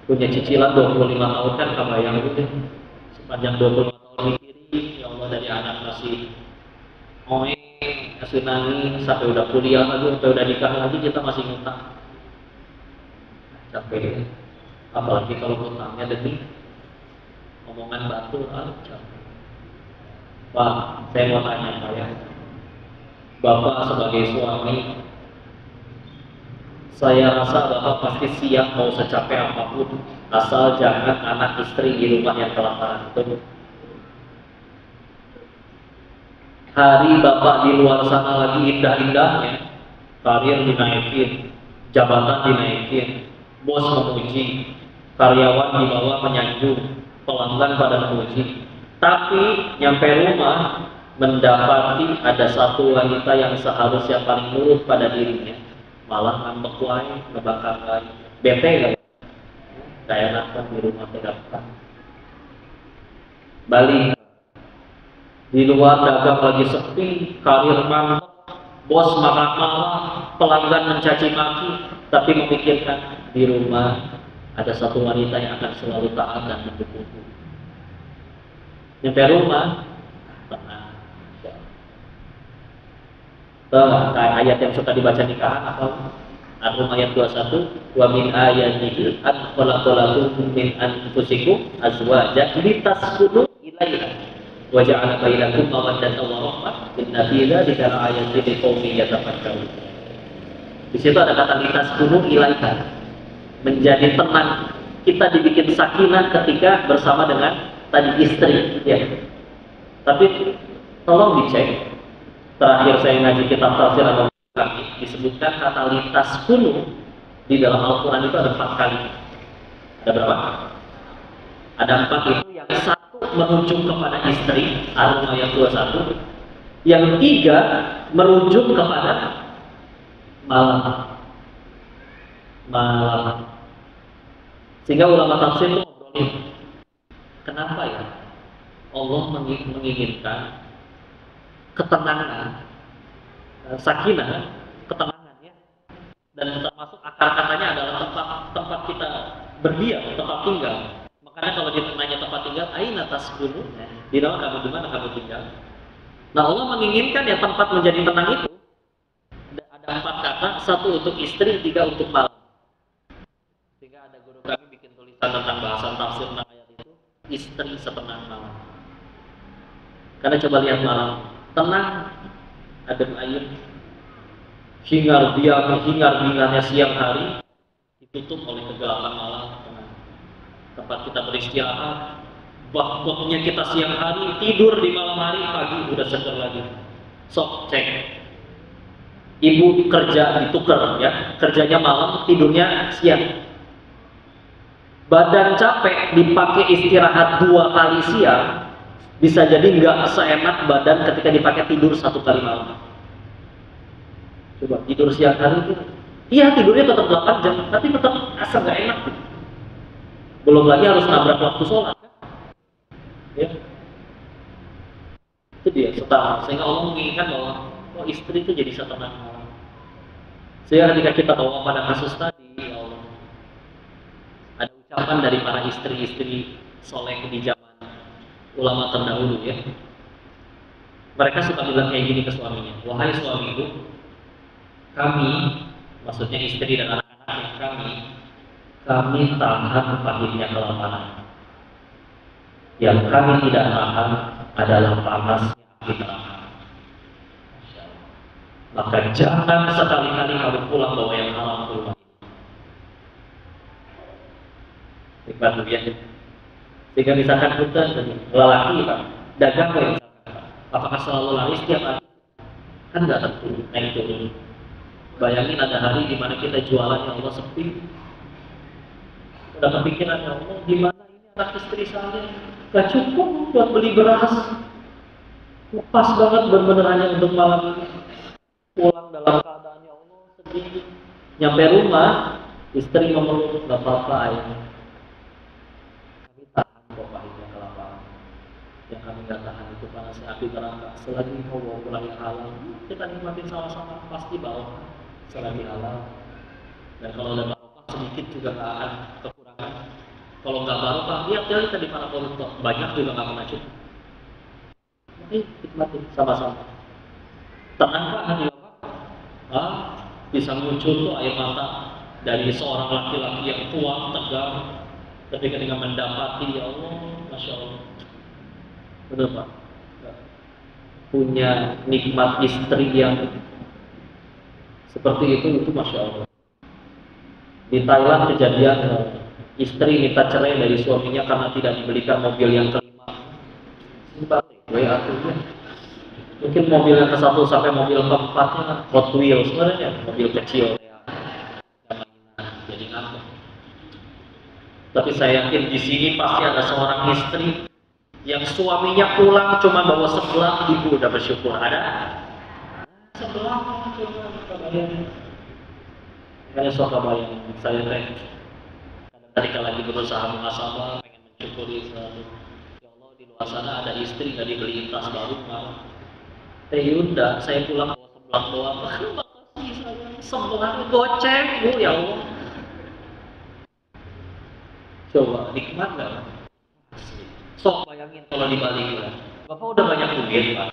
Speaker 3: punya cicilan 25 tahun kan kebayang gitu. Sepanjang 25 tahun mikirin, ya Allah dari anak masih masih nangis, sampai udah kuliah lagi, sampai udah nikah lagi kita masih ngutang. Capek, apalagi kalau ngutangnya demi omongan batu, capek. Pak, saya mau tanya Pak ya, Bapak sebagai suami, saya rasa Bapak pasti siap mau secapek apapun, asal jangan anak istri di rumah yang kelaparan itu. Hari Bapak di luar sana lagi indah-indahnya, karir dinaikin, jabatan dinaikin, bos memuji, karyawan dibawa menyanjung, pelanggan pada memuji. Tapi nyampe rumah mendapati ada satu wanita yang seharusnya paling nurut pada dirinya, malah ngambek wae, ngebakar wae, bete gak? Gak enak kan di rumah terdapat. Balik di luar dagang lagi sepi, karir mantap, bos marah-marah, pelanggan mencaci maki, tapi memikirkan di rumah ada satu wanita yang akan selalu taat dan mendukungku. Nyampe rumah, tenang. Ayat yang suka dibaca nikahan apa? Ar-Rum ayat 21, wa min ayatihi an khalaqalakum min anfusikum azwajan litaskunu ilaiha wa ja'ala bainakum mawaddatan wa rahmah inna fi dzalika laayatin liqaumin yatafakkarun. Di situ ada kata litaskunu ilaiha, menjadi tenang. Kita dibikin sakinah ketika bersama dengan tadi istri, ya. Tapi tolong dicek. Terakhir saya ngaji kitab tafsir Al-Qur'an, disebutkan kata litaskunu di dalam Al-Quran itu ada 4 kali. Ada berapa? Ada 4 itu. Yang satu merujuk kepada istri, Ar-Rum ayat 21. Yang 3 merujuk kepada malam. Sehingga ulama tafsir itu ngobrolin, kenapa ya Allah menginginkan ketenangan, sakinah, ketenangan ya. Dan termasuk akar katanya adalah tempat kita berdiam, tempat tinggal. Makanya kalau ditanya tempat tinggal, aina taskunu, di mana kamu tinggal. Nah, Allah menginginkan ya tempat menjadi tenang itu ada 4 kata, 1 untuk istri, 3 untuk malam. Sehingga ada guru kami bikin tulisan tentang bahasan tafsir tentang ayat itu, istri setenang malam. Karena coba lihat malam, tenang, adem ayem, hingar-bingarnya siang hari ditutup oleh kegelapan malam. Tempat kita beristirahat, waktunya kita siang hari, tidur di malam hari, pagi udah seger lagi. Sok cek, ibu kerja ditukar ya, kerjanya malam, tidurnya siang. Badan capek dipakai istirahat 2 kali siang, bisa jadi nggak seenak badan ketika dipakai tidur 1 kali malam. Coba tidur siang hari itu, iya tidurnya tetap 8 jam, tapi tetap asa nggak enak. Belum lagi harus nabrak waktu sholat, kan? Ya. Itu dia setara. Sehingga Allah menginginkan bahwa istri itu jadi setenang malam. Sehingga ketika kita bawa pada kasus tadi, ya Allah, ada ucapan dari para istri-istri soleh di zaman ulama terdahulu ya. Mereka suka bilang kayak gini ke suaminya, wahai suamiku, kami, maksudnya istri dan anak-anaknya kami tahan pahitnya kelaparan. Yang kami tidak tahan adalah panasnya api neraka. Maka jangan sekali-kali kamu pulang bawa yang haram ke rumah ini. Nikmat ya. Sehingga misalkan kita lelaki Pak, dagang Pak, apakah selalu laris setiap hari? Kan nggak tentu, naik turun. Bayangin ada hari di mana kita jualannya Allah sepi. Udah kepikiran ya Allah, gimana ini anak istri saya gak cukup buat beli beras. Pas banget bener-bener hanya untuk malam ini. Pulang dalam keadaan ya Allah sedih. Nyampe rumah, istri memeluk, gak apa-apa ayah. Kami tahan kok pahitnya kelaparan. Yang kami gak tahan itu panasnya api neraka. Selagi kau bawa pulang yang halal, kita nikmatin sama-sama, pasti bawa selagi halal. Dan kalau ada barokah sedikit juga gak akan kekurangan. Kalau nggak barokah, lihat kali tadi para koruptor banyak juga nggak pernah cukup. Nikmatin sama-sama. Tenang Pak, hati Bapak. Bisa muncul tuh air mata dari seorang laki-laki yang kuat, tegar, ketika mendapati ya Allah, masya Allah. Benar Pak. Punya nikmat istri yang seperti itu masya Allah. Di Thailand kejadian istri minta cerai dari suaminya karena tidak dibelikan mobil yang kelima. Simpati, mungkin mobil yang ke-1 sampai mobil ke-4-nya Hot Wheels sebenarnya, mobil kecil ya. Jadi ngambek. Tapi saya yakin di sini pasti ada seorang istri yang suaminya pulang cuma bawa sebelah, ibu udah bersyukur. Ada? Sebelah cuma kebayang. Hanya sok kebayang saya ketika lagi berusaha muhasabah, pengen mensyukuri sesuatu. Ya Allah, di luar sana ada istri nggak dibeliin tas baru, malah. Yunda, saya pulang bawa sebelah doang. Makasih sayang, sebelah goceng Bu, ya Allah. Coba nikmat nggak? Sok bayangin kalau dibalik ya. Bapak udah banyak duit Pak,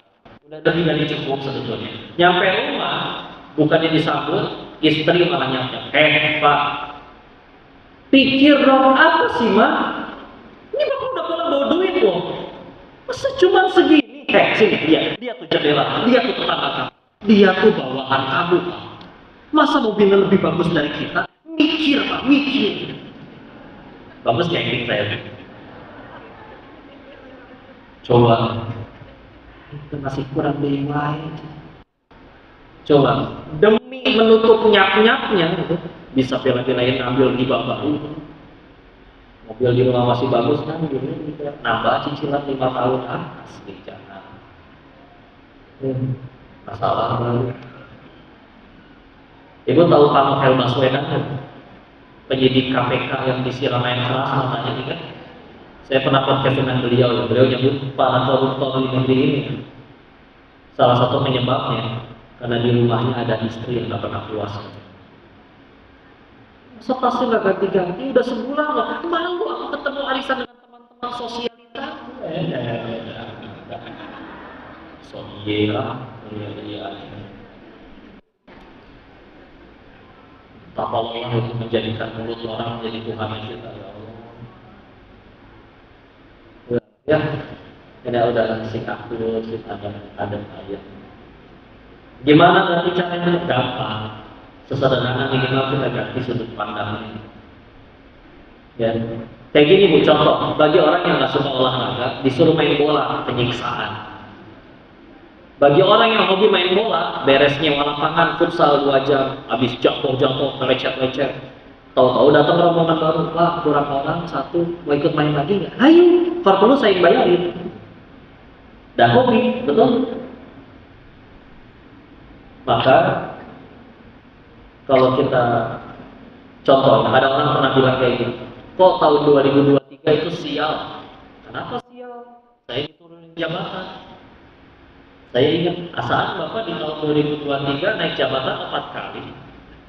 Speaker 3: udah lebih dari cukup sebetulnya. Nyampe rumah, bukannya disambut, istri malah nyampe. Pak, pikir dong apa sih Ma? Ini Bapak udah pulang bawa duit loh. Masa cuma segini? Sini, dia tuh jendela, dia tuh tetangga, dia tuh bawaan kamu Pak. Masa mobilnya lebih bagus dari kita? Mikir Pak, mikir. Bagus gengking saya. Coba, itu masih kurang dari lain. Coba, demi menutup nyap-nyapnya, bisa bela-belain ambil riba baru. Mobil di rumah masih bagus kan, nambah cicilan 5 tahun, asli jangan. Masalah baru. Ibu tahu Pak Novel Baswedan kan? Penyidik KPK yang disiram air keras matanya ini kan? Saya pernah podcast dengan beliau nyebut para koruptor di negeri ini. Salah satu penyebabnya karena di rumahnya ada istri yang nggak pernah puas. Masa tasnya nggak ganti-ganti, udah sebulan loh. Malu aku ketemu arisan dengan teman-teman sosialita. Iya. Betapa lelah itu menjadikan mulut orang menjadi Tuhan kita, ya Allah. Ya, ini udah singkat dulu, ada ayat. Gimana ganti caranya? Gampang. Sesederhana minimal kita ganti sudut pandangnya. Ya, kayak gini Bu, contoh. Bagi orang yang nggak suka olahraga, disuruh main bola, penyiksaan. Bagi orang yang hobi main bola, beres nyewa lapangan futsal 2 jam, habis jatuh, lecet. Tahu-tahu datang rombongan baru, Pak, kurang orang 1, mau ikut main lagi nggak? Ayo, perlu saya yang bayarin. Dah hobi, betul? Maka kalau kita contoh, ada orang pernah bilang kayak gini, kok tahun 2023 itu sial? Kenapa sial? Saya diturunin jabatan. Saya ingat, asal Bapak di tahun 2023 naik jabatan 4 kali,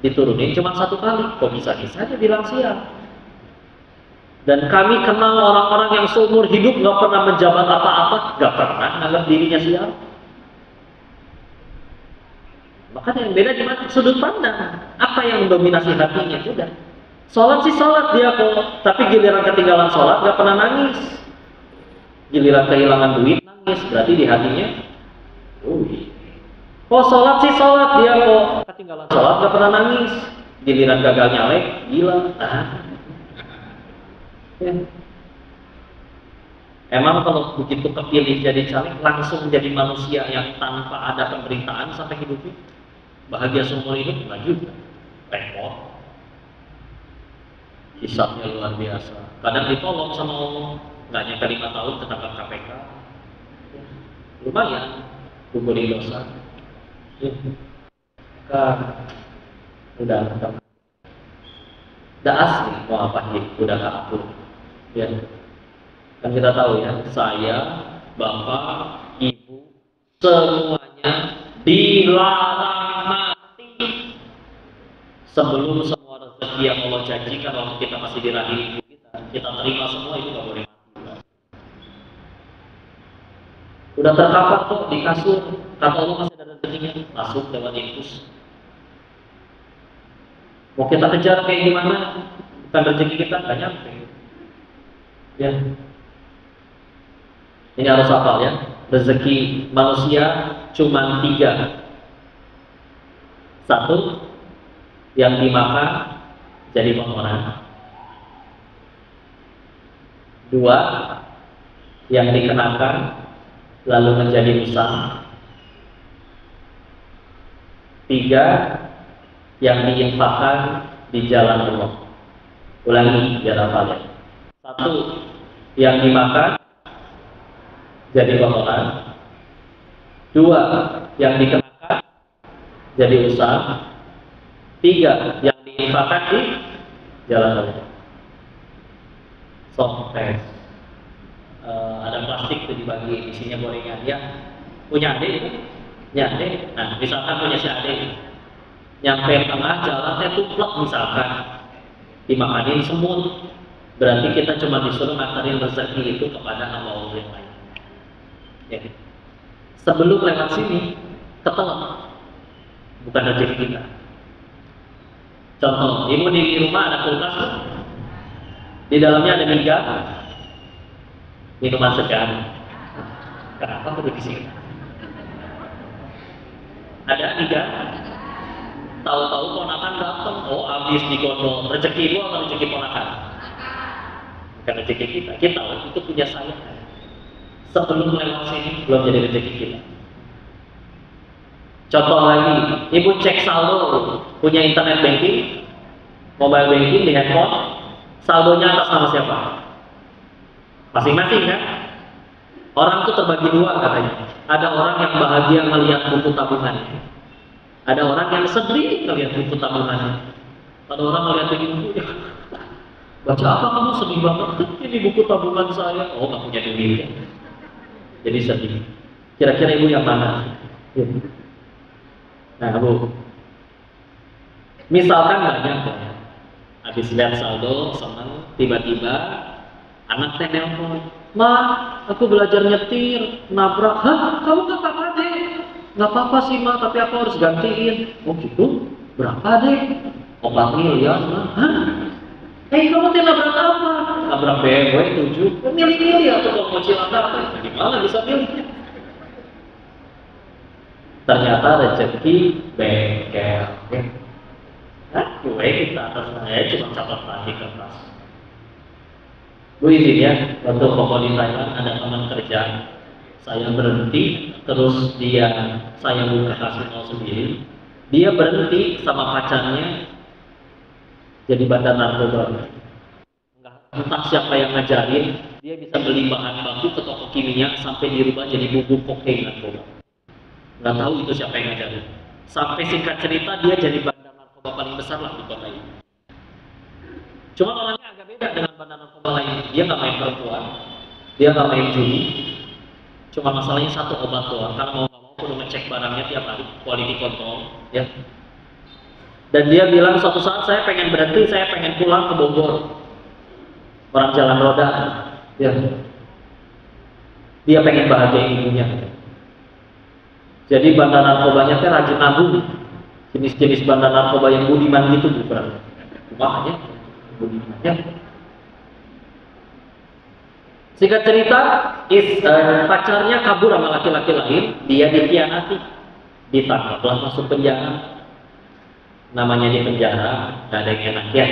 Speaker 3: diturunin cuma 1 kali. Kok bisa-bisa aja bilang sial? Dan kami kenal orang-orang yang seumur hidup nggak pernah menjabat apa-apa, nggak pernah nganggap dirinya siapa. Makanya yang beda di mana? Sudut pandang. Apa yang mendominasi hatinya? Udah. Sholat sih sholat dia kok, tapi giliran ketinggalan sholat nggak pernah nangis. Giliran kehilangan duit nangis, berarti di hatinya, oh sholat sih sholat dia kok, ketinggalan sholat nggak pernah nangis. Giliran gagal nyalek, gila. Ya. Emang kalau begitu kepilih jadi caleg langsung jadi manusia yang tanpa ada pemberitaan sampai hidupnya bahagia seumur hidup? Enggak juga, repot. Hisabnya luar biasa. Kadang ditolong sama Allah, nggak nyampe 5 tahun ketangkap KPK. Lumayan, kumpulin dosa. Udah asli mau apa udah gak aku. Ya, kan kita tahu ya, saya, bapak, ibu, semuanya dilarang mati sebelum semua rezeki yang Allah janjikan waktu kita masih di rahim ibu kita terima semua, itu gak boleh mati. Udah terkapar kok di kasur, kata Allah masih ada rezekinya, masuk lewat infus. Mau kita kejar kayak gimana, bukan rezeki kita gak nyampe. Ya, ini harus hafal ya. Rezeki manusia cuma 3. 1, yang dimakan jadi kotoran. 2, yang dikenakan lalu menjadi usang. 3, yang diinfakkan di jalan Allah. Ulangi biar hafal ya. 1, yang dimakan jadi kotoran. 2, yang dikenakan jadi usang. 3, yang diinfakkan di jalan Allah. Softtek. Ada plastik itu dibagi, isinya gorengan. Ya, punya adik itu? Ya, adik. Nah, misalkan punya si adik, nyampe tengah jalannya tuplek misalkan, dimakanin semut. Berarti kita cuma disuruh nganterin rezeki itu kepada Allah yang lain. Ya. Sebelum lewat sini, ketelan, bukan rezeki kita. Contoh, ibu di rumah ada kulkas, di dalamnya ada miga, minuman segar. Kenapa perlu di sini? Ada miga, tahu-tahu ponakan datang, oh habis digondol, rezeki ibu atau rezeki ponakan? Bukan rezeki kita. Kita itu punya saya. Sebelum lewat sini belum jadi rezeki kita. Contoh lagi, ibu cek saldo, punya internet banking, mobile banking di handphone, saldonya atas nama siapa? Masing-masing kan? Orang itu terbagi 2 katanya. Ada orang yang bahagia melihat buku tabungannya. Ada orang yang sedih melihat buku tabungannya. Ada orang melihat buku, baca apa kamu sedih banget? Ini buku tabungan saya. Oh, nggak punya duit. Jadi sedih. Kira-kira ibu yang mana? Nah, Bu. Misalkan banyak ya. Habis lihat saldo, senang, tiba-tiba anak teh nelpon. Ma, aku belajar nyetir, nabrak. Hah? Kamu nggak apa-apa deh? Nggak apa-apa sih Ma, tapi aku harus gantiin. Oh gitu? Berapa deh? 4 miliar. Hah? Kamu teh nabrak apa? Nabrak BMW 7. Milih-milih atau kalau mau cilaka apa? Gimana bisa milih? Ternyata rezeki bengkel. Nah, gue kita atas saya cuma catat lagi kertas. Bu izin ya, waktu pokok di Thailand ada teman kerja. Saya berhenti, terus saya buka kasino sendiri. Dia berhenti sama pacarnya jadi bandar narkoba. Entah siapa yang ngajarin, dia bisa beli bahan baku ke toko kimia sampai dirubah jadi bubuk kokain narkoba. Nggak tahu itu siapa yang ngajarin. Sampai singkat cerita dia jadi bandar narkoba paling besar lah di kota ini. Cuma orangnya agak beda dengan bandar narkoba lain. Dia nggak main perempuan, dia nggak main judi. Cuma masalahnya satu obat doang. Karena mau nggak mau perlu ngecek barangnya tiap hari, quality control, ya. Dan dia bilang suatu saat saya pengen berhenti, saya pengen pulang ke Bogor. orang jalan roda, ya, dia pengen bahagia ibunya. Jadi bandar narkobanya teh rajin nabung, jenis-jenis bandar narkoba yang budiman gitu bukan? Makanya budimannya. Singkat cerita, pacarnya kabur sama laki-laki lain, dia dikhianati, ditangkaplah masuk penjara. Namanya di penjara, gak ada yang enak ya.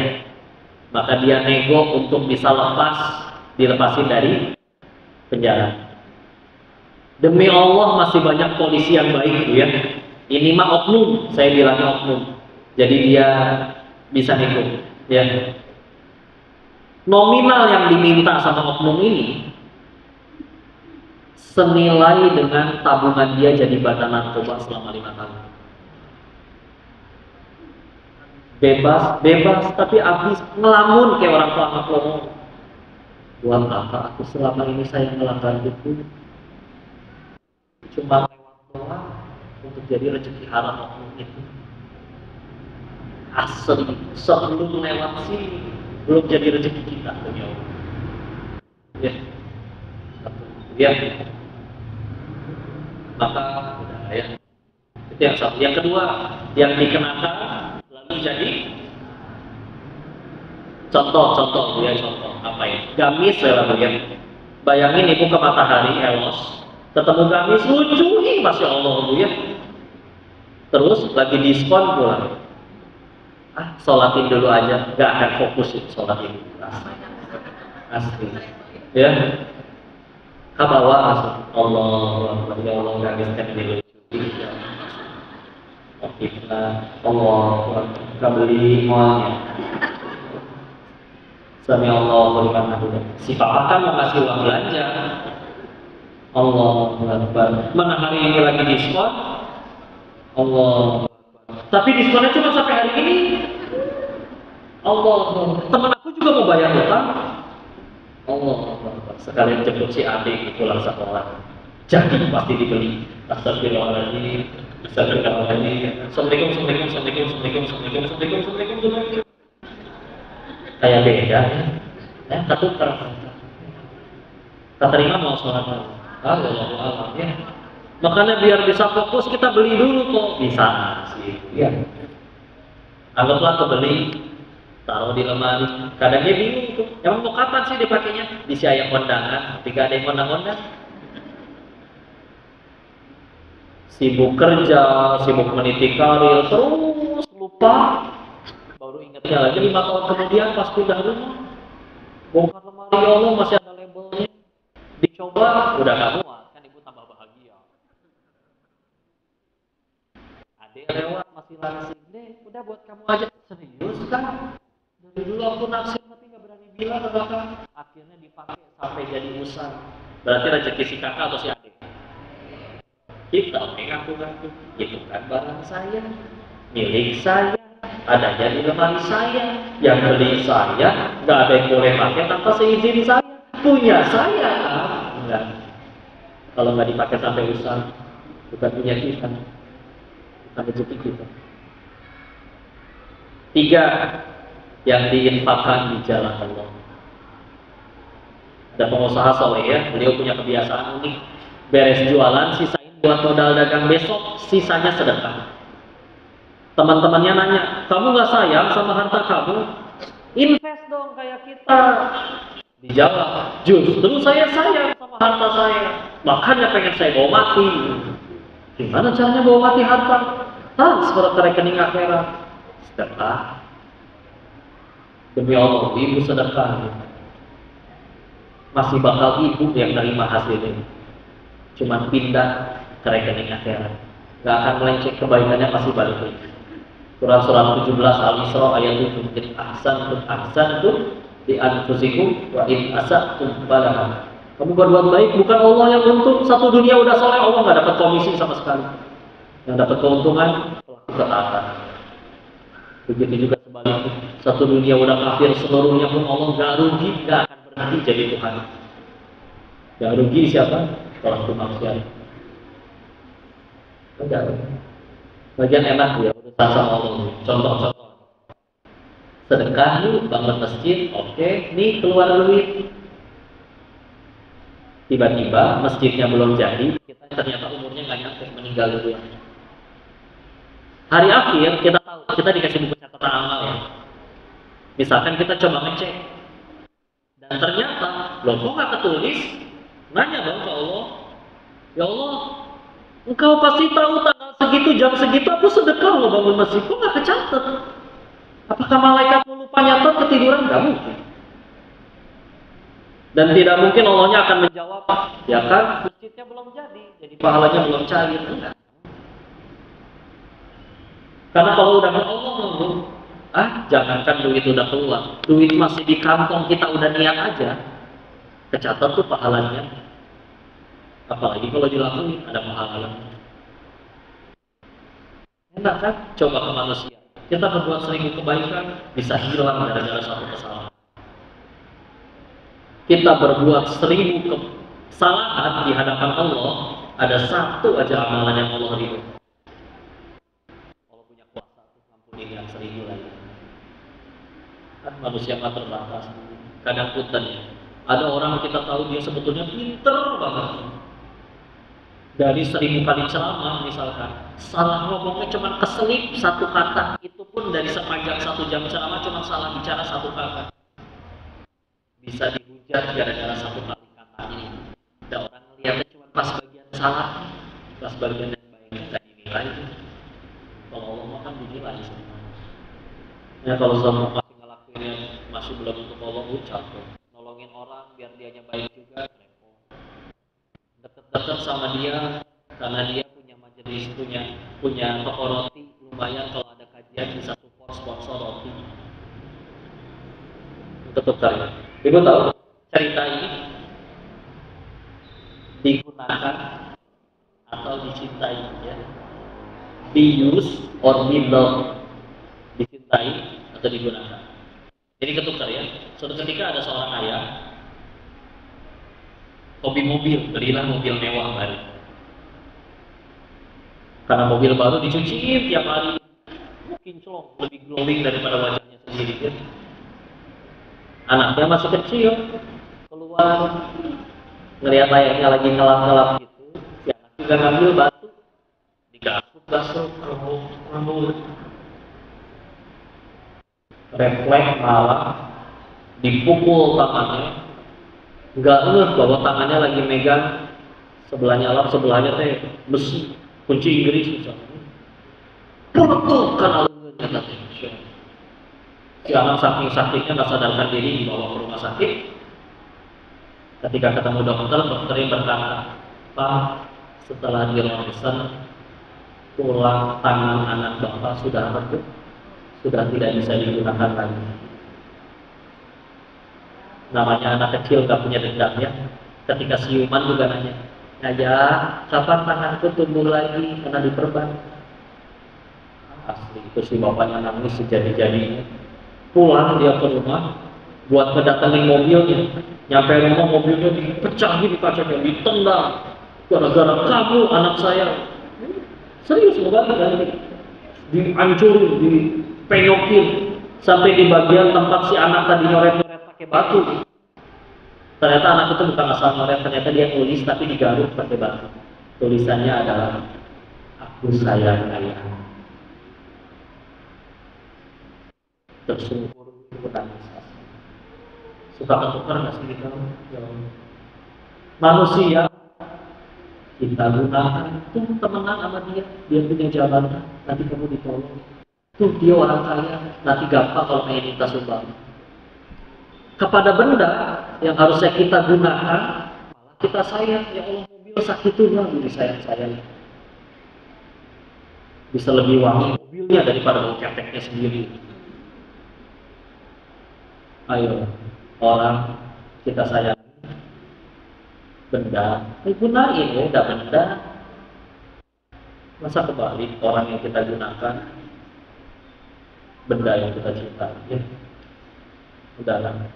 Speaker 3: Maka dia nego untuk bisa dilepasin dari penjara. Demi Allah masih banyak polisi yang baik ya. Ini mah oknum, saya bilangnya oknum. Jadi dia bisa nego ya. Nominal yang diminta sama oknum ini senilai dengan tabungan dia jadi bandar narkoba selama 5 tahun. Bebas, tapi habis ngelamun kayak orang tua anak ngomong. Buat apa aku selama ini saya ngelakukan itu? Cuma lewat doang untuk jadi rezeki haram oknum itu. Asli, sebelum lewat sini belum jadi rezeki kita demi Allah. Ya. Ya. Maka udah ya. Itu yang satu. Yang kedua, yang dikenakan lalu jadi contoh apa ya? Gamis ya ya. Bayangin ibu ke matahari elos, ketemu gamis lucu nih, masya Allah bu ya. Terus lagi diskon pulang. Sholatin dulu aja, gak akan fokus sholat ini. Asli. Ya. Kabawa asli. Allah, ya Allah, gamiskan ini lucu. Kita Allah, kita beli semuanya. Sami Allah, berikan aku. Si papa kan mau kasih uang belanja. Allah, mana hari ini lagi diskon? Allah. Tapi diskonnya cuma sampai hari ini. Allah, teman aku juga mau bayar hutang. Allah, sekalian jemput si adik pulang sekolah. Jadi pasti dibeli. Astagfirullahaladzim. Assalamualaikum. Kayak beda ya. Satu tak terima mau sholat Allah ya. Makanya biar bisa fokus kita beli dulu kok. Bisa sih. Ya. Anggaplah kebeli, taruh di lemari. Kadang dia bingung tuh. Emang mau kapan sih dipakainya? Di siang kondangan. Ketika ada yang kondang-kondang. Sibuk kerja, sibuk meniti karir, terus lupa. Baru ingatnya lagi 5 tahun kemudian pas pindah rumah. Bongkar lemari, ya Allah masih ada labelnya. Dicoba, udah gak muat. Adek lewat masih langsing deh, udah buat kamu aja. Serius kan? Dari dulu aku naksir tapi nggak berani bilang ke kakak. Akhirnya dipakai sampai jadi usang. Berarti rezeki si kakak atau si adik? Kita ngaku-ngaku, itu kan barang saya, milik saya, ada jadi lemari saya, yang beli saya, nggak ada yang boleh pakai tanpa seizin saya, punya saya. Enggak. Kalau nggak dipakai sampai usang, bukan punya kita. Rezeki kita. 3, yang diinfakkan di jalan Allah. Ada pengusaha soleh ya, beliau punya kebiasaan unik. Beres jualan, sisain buat modal dagang besok, sisanya sedekah. Teman-temannya nanya, kamu nggak sayang sama harta kamu? Invest dong kayak kita. Dijawab, justru saya sayang sama harta saya, makanya pengen saya bawa mati. Gimana caranya bawa mati harta? Transfer ke rekening akhirat. Sedekah. Demi Allah, ibu sedekah. Masih bakal ibu yang nerima hasilnya. Cuma pindah ke rekening akhirat. Gak akan melenceng, kebaikannya masih balik lagi. Surat 17 Al-Isra ayat 7. Ahsan tuh di anfusikum wa in asatum falaha. Kamu berbuat baik, bukan Allah yang untung. Satu dunia udah soleh, Allah nggak dapat komisi sama sekali. Yang dapat keuntungan pelaku ketaatan. Begitu juga sebaliknya. Satu dunia udah kafir seluruhnya pun Allah nggak rugi, nggak akan berhenti jadi Tuhan. Yang rugi siapa? Pelaku maksiat. Enggak. Bagian enak ya urusan sama Allah. Contoh-contoh. sedekah yuk, bangun masjid, oke, nih keluar duit. Tiba-tiba masjidnya belum jadi, kita ternyata umurnya nggak nyampe, meninggal duluan. Hari akhir kita tahu, kita dikasih buku catatan amal ya. Misalkan kita coba ngecek, dan ternyata, loh kok nggak ketulis? Nanya dong ke Allah, ya Allah, engkau pasti tahu tanggal segitu, jam segitu aku sedekah loh bangun masjid, kok nggak kecatat? Apakah malaikat lupa nyatet ketiduran? Nggak mungkin. Dan tidak mungkin Allahnya akan menjawab, ya kan masjidnya belum jadi pahalanya belum cair. Enggak. Karena kalau udah Allah nunggu, jangankan duit udah keluar, duit masih di kantong kita udah niat aja, kecatat tuh pahalanya. Apalagi kalau dilakuin ada pahalanya. Enak kan? Coba ke manusia. Kita berbuat 1000 kebaikan, bisa hilang gara-gara satu kesalahan. Kita berbuat 1000 kesalahan di hadapan Allah, ada satu aja amalan yang Allah ridho. Allah punya kuasa untuk ngampuni yang 1000 lagi. Kan manusia mah terbatas. Kadang punten ya. Ada orang kita tahu dia sebetulnya pinter banget. Dari 1000 kali ceramah misalkan, salah ngomongnya cuma keselip satu kata, itu pun dari sepanjang 1 jam ceramah cuma salah bicara satu kata. Bisa dihujat gara-gara satu kali kata ini. Ada orang melihatnya cuma pas bagian salah, pas bagian yang baik kita dinilai. Kalau Allah makan dinilai semua. Ya kalau sama masih ngelakuinnya masih belum untuk Allah, ucap nolongin orang biar dianya baik juga. Dekat sama dia karena dia punya majelis, punya toko roti, lumayan kalau ada kajian bisa support sponsor roti. Tetap saya. Ibu tahu cerita ini digunakan atau dicintai ya. Be used or be loved. Dicintai atau digunakan. Jadi ketuk saya. Suatu ketika ada seorang ayah hobi mobil, belilah mobil mewah baru. Karena mobil baru dicuci tiap hari, mungkin colong lebih glowing daripada wajahnya sendiri. Ya. Anaknya masih kecil, keluar, ngelihat ayahnya lagi ngelap-ngelap gitu. Si anak juga ngambil batu, digasuk-gasuk, kerembuk, refleks malah dipukul tangannya. Nggak ngeh bahwa tangannya lagi megang sebelahnya lap, sebelahnya teh besi, kunci Inggris misalnya. Peletukan alunnya katanya. Si anak saking sakitnya nggak sadarkan diri dibawa ke rumah sakit. Ketika ketemu dokternya berkata, Pak, setelah di ronsen tulang tangan anak bapak sudah redup, sudah tidak bisa digunakan lagi. Namanya anak kecil gak punya dendam ya. Ketika siuman juga nanya, ayah, kapan tanganku tumbuh lagi karena diperban? Asli itu si bapaknya nangis sejadi-jadinya. Pulang dia ke rumah buat kedatengin mobilnya. Nyampe rumah mobilnya dipecahin di kacanya, ditendang. Gara-gara kamu anak saya. Serius banget kan ini. Dihancurin, dipenyokin sampai di bagian tempat si anak tadi nyoret-nyoret pakai batu. Ternyata anak itu bukan asal nyoret, ternyata dia tulis tapi digaruk pakai batu. Tulisannya adalah aku sayang ayah. Tersungkur menangis. Suka ketukar nggak sih kita? Manusia kita gunakan tuh temenan sama dia punya jabatan, nanti kamu ditolong. Tuh dia orang kaya, nanti gampang kalau kayak minta sumbang. Kepada benda yang harusnya kita gunakan, malah kita sayang. Ya Allah, mobil sakit tuh lah, disayang-sayang. Bisa lebih wangi mobilnya daripada bau keteknya sendiri. Ayo, orang kita sayang benda, gunain ya, udah benda. Masa kebalik orang yang kita gunakan, benda yang kita cintai ya. Udahlah,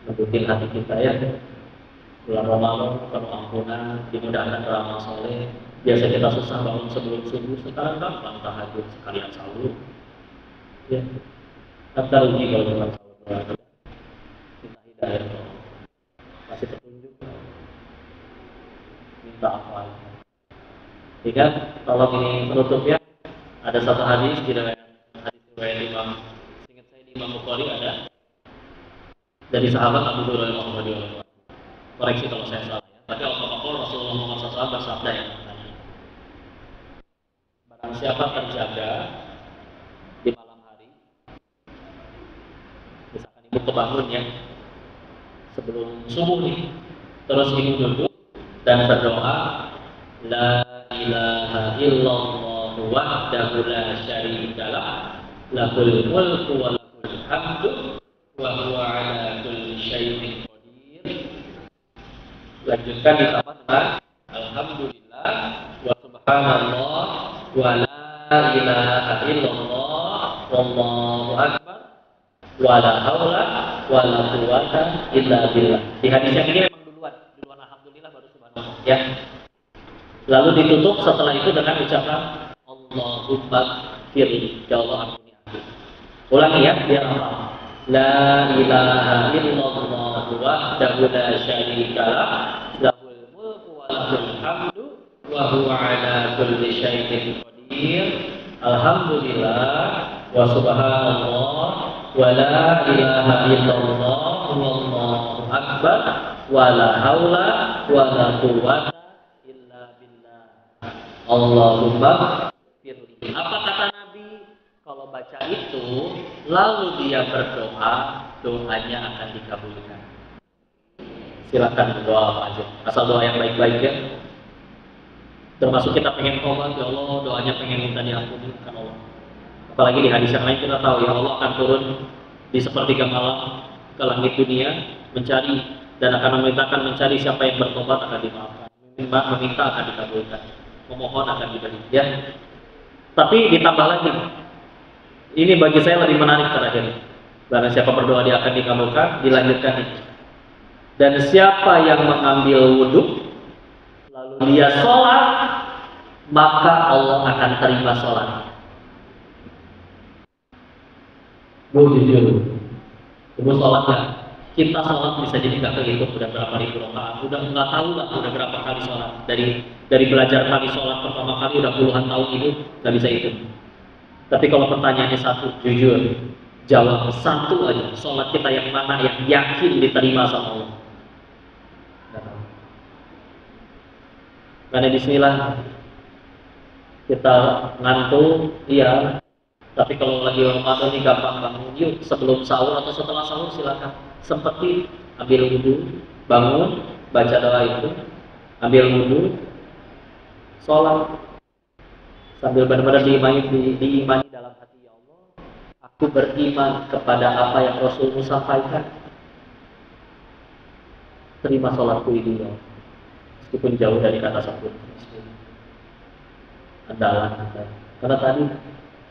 Speaker 3: lembutin hati kita ya. Bulan Ramadan penuh ampunan, dimudahkan beramal soleh. Biasa kita susah bangun sebelum subuh, sekarang gampang tahajud sekalian sahur ya. Daftar uji kalau dengan sahur. Minta hidayah, kasih petunjuk, minta apa? Jika tolong ini penutup ya. Ada satu hadis di riwayat Imam, seingat saya di Imam Bukhari ada dari sahabat Abu Hurairah radhiyallahu anhu. Koreksi kalau saya salah ya. Tapi Rasulullah SAW bersabda yang katanya, barang siapa terjaga di malam hari, misalkan ibu kebangun ya sebelum subuh nih, terus ibu duduk dan berdoa, la ilaha illallah wahdahu la syarikalah, lahul mulku wa lahul hamdu wa huwa ala kulli syai'in qadir. Lanjutkan ditambah dengan alhamdulillah wa subhanallah wa la ilaha illallah wallahu akbar wa la haula wa la quwwata illa billah. Di hadis yang ini memang duluan alhamdulillah baru subhanallah ya. Lalu ditutup setelah itu dengan ucapan Allahumma firli, ya Allah ampuni aku. Ulangi ya biar hafal. La ilaha illallah wahdahu la syarikalah, lahul mulku wa lahul hamdu wa huwa ala kulli syai'in qadir. Alhamdulillah wa subhanallah wa la ilaha illallah wallahu akbar wa la haula wa la quwwata illa billah. Allahumma firli. Apa kata Nabi? Kalau baca itu lalu dia berdoa, doanya akan dikabulkan. Silakan berdoa apa aja, asal doa yang baik-baik ya. Termasuk kita pengen tobat, ya Allah, doanya pengen minta diampuni kan Allah. Apalagi di hadis yang lain kita tahu ya Allah akan turun di sepertiga malam ke langit dunia mencari dan akan memintakan mencari siapa yang bertobat akan dimaafkan, meminta akan dikabulkan, memohon akan diberi ya. Tapi ditambah lagi, ini bagi saya lebih menarik terakhir. Barang siapa berdoa dia akan dikabulkan, dilanjutkan ini. Dan siapa yang mengambil wudhu lalu dia sholat, maka Allah akan terima sholat. Jujur, terus sholatnya. Kita sholat bisa jadi nggak kehitung udah berapa ribu rakaat, udah nggak tahu lah udah berapa kali sholat. Dari belajar kali sholat pertama kali udah puluhan tahun itu nggak bisa hitung. Tapi kalau pertanyaannya satu, jujur, jawab satu aja. Sholat kita yang mana yang yakin diterima sama Allah? Karena bismillah kita ngantuk, iya. Tapi kalau lagi Ramadan ini gampang bangun, yuk sebelum sahur atau setelah sahur silakan. Sempetin, ambil wudhu, bangun, baca doa itu, ambil wudhu, sholat. Sambil benar-benar diimani dalam hati, ya Allah, aku beriman kepada apa yang Rasulmu sampaikan. Terima sholatku ini ya, meskipun jauh dari kata sempurna. Andalan. Karena tadi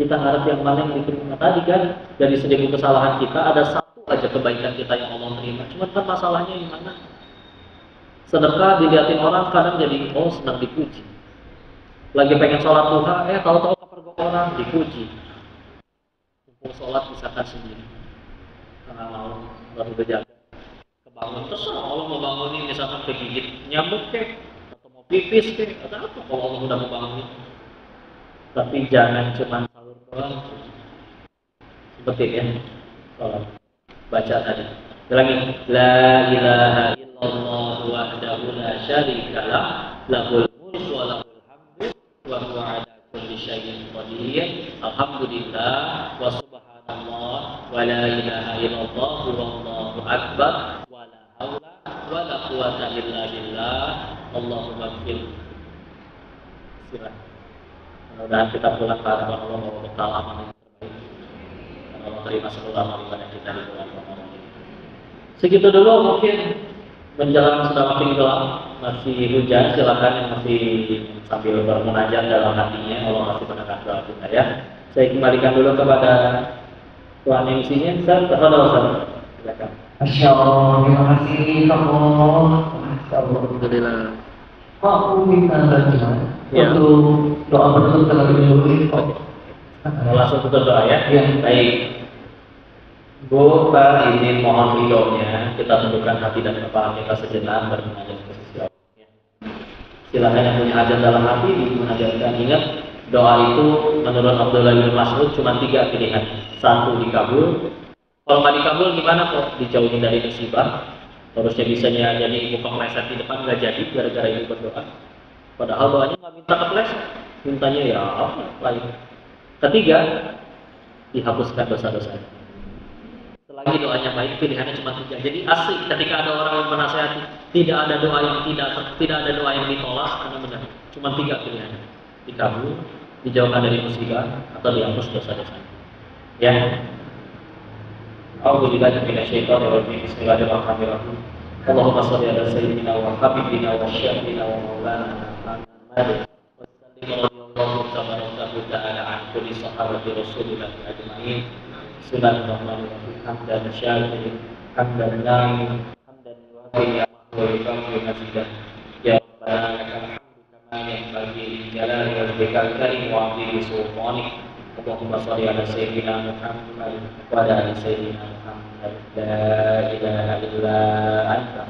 Speaker 3: kita harap yang paling diterima tadi kan, dari 1000 kesalahan kita ada satu aja kebaikan kita yang Allah terima. Cuma kan masalahnya di mana? Sedekah dilihatin orang kadang jadi senang dipuji. Lagi pengen sholat duha, tahu-tahu kepergok orang dipuji. Kumpul sholat misalkan sendiri, karena mau baru berjaga, kebangun terserah Allah mau bangunin, misalkan kegigit nyamuk kek, atau mau pipis kek, atau apa kalau Allah udah mau bangunin. Tapi jangan cuma sahur doang, seperti ya sholat baca tadi. Lagi, la ilaha illallah wahdahu la syarikalah, lahul mulku wa lahul wa huwa ala kulli syai'in qadir. Alhamdulillah wa subhanallah wa la ilaha illallah wallahu akbar wa la haula wa la quwwata illa billah. Allahumma ighfir. Silakan. Mudah-mudahan kita pulang ke hadapan Allah membawa bekal amal yang terbaik. Dan Allah terima seluruh amal ibadah kita di bulan Ramadan ini. Segitu dulu mungkin. Menjelang sudah makin gelap, masih hujan, silakan yang masih sambil bermunajat dalam hatinya, Allah masih mendengar doa kita ya. Saya kembalikan dulu kepada Tuan MC-nya, Ustaz, silakan.
Speaker 4: Masya Allah, terima kasih Allah.
Speaker 3: Alhamdulillah.
Speaker 4: Aku minta saja
Speaker 3: Ya.
Speaker 4: untuk doa bertutup terlebih dahulu.
Speaker 3: Langsung tutup doa ya.
Speaker 4: Ya.
Speaker 3: Baik. Bu, Pak, izin mohon ridhonya kita tundukkan hati dan kepala kita sejenak bermunajat ke sisi Allah. Ya. Silahkan yang punya hajat dalam hati dimunajatkan. Ingat, doa itu menurut Abdullah bin Mas'ud cuma 3 pilihan. 1 dikabul. Kalau nggak dikabul gimana kok? Dijauhin dari musibah. Harusnya bisanya jadi ibu kepleset di depan nggak jadi gara-gara ibu berdoa. Padahal doanya nggak minta kepleset, mintanya ya apa lain. Ketiga, dihapuskan dosa-dosanya. Selagi doanya baik, pilihannya cuma 3. Jadi asli ketika ada orang yang menasihati, tidak ada doa yang tidak ada doa yang ditolak karena benar. Cuma 3 pilihannya. Dikabul, dijauhkan dari musibah, atau dihapus dosa-dosanya. Ya. A'udzubillahi minasyaitonir rajim. Bismillahirrahmanirrahim. Allahumma shalli ala sayyidina wa habibina wa syafiina wa maulana Muhammad wa sallim radhiyallahu ta'ala an kulli sahabati Rasulillah ajma'in. Bismillahirrahmanirrahim. Hamdan syakirin, hamdan na'im, hamdan wafi ya wa yukafi mazidah. Ya Rabbana lakal hamdu kama yanbaghi jalali wajhikal karim wa 'azimi sultanik. Allahumma shalli ala sayyidina Muhammad wa ala ali sayyidina Muhammad. La ilaha illa anta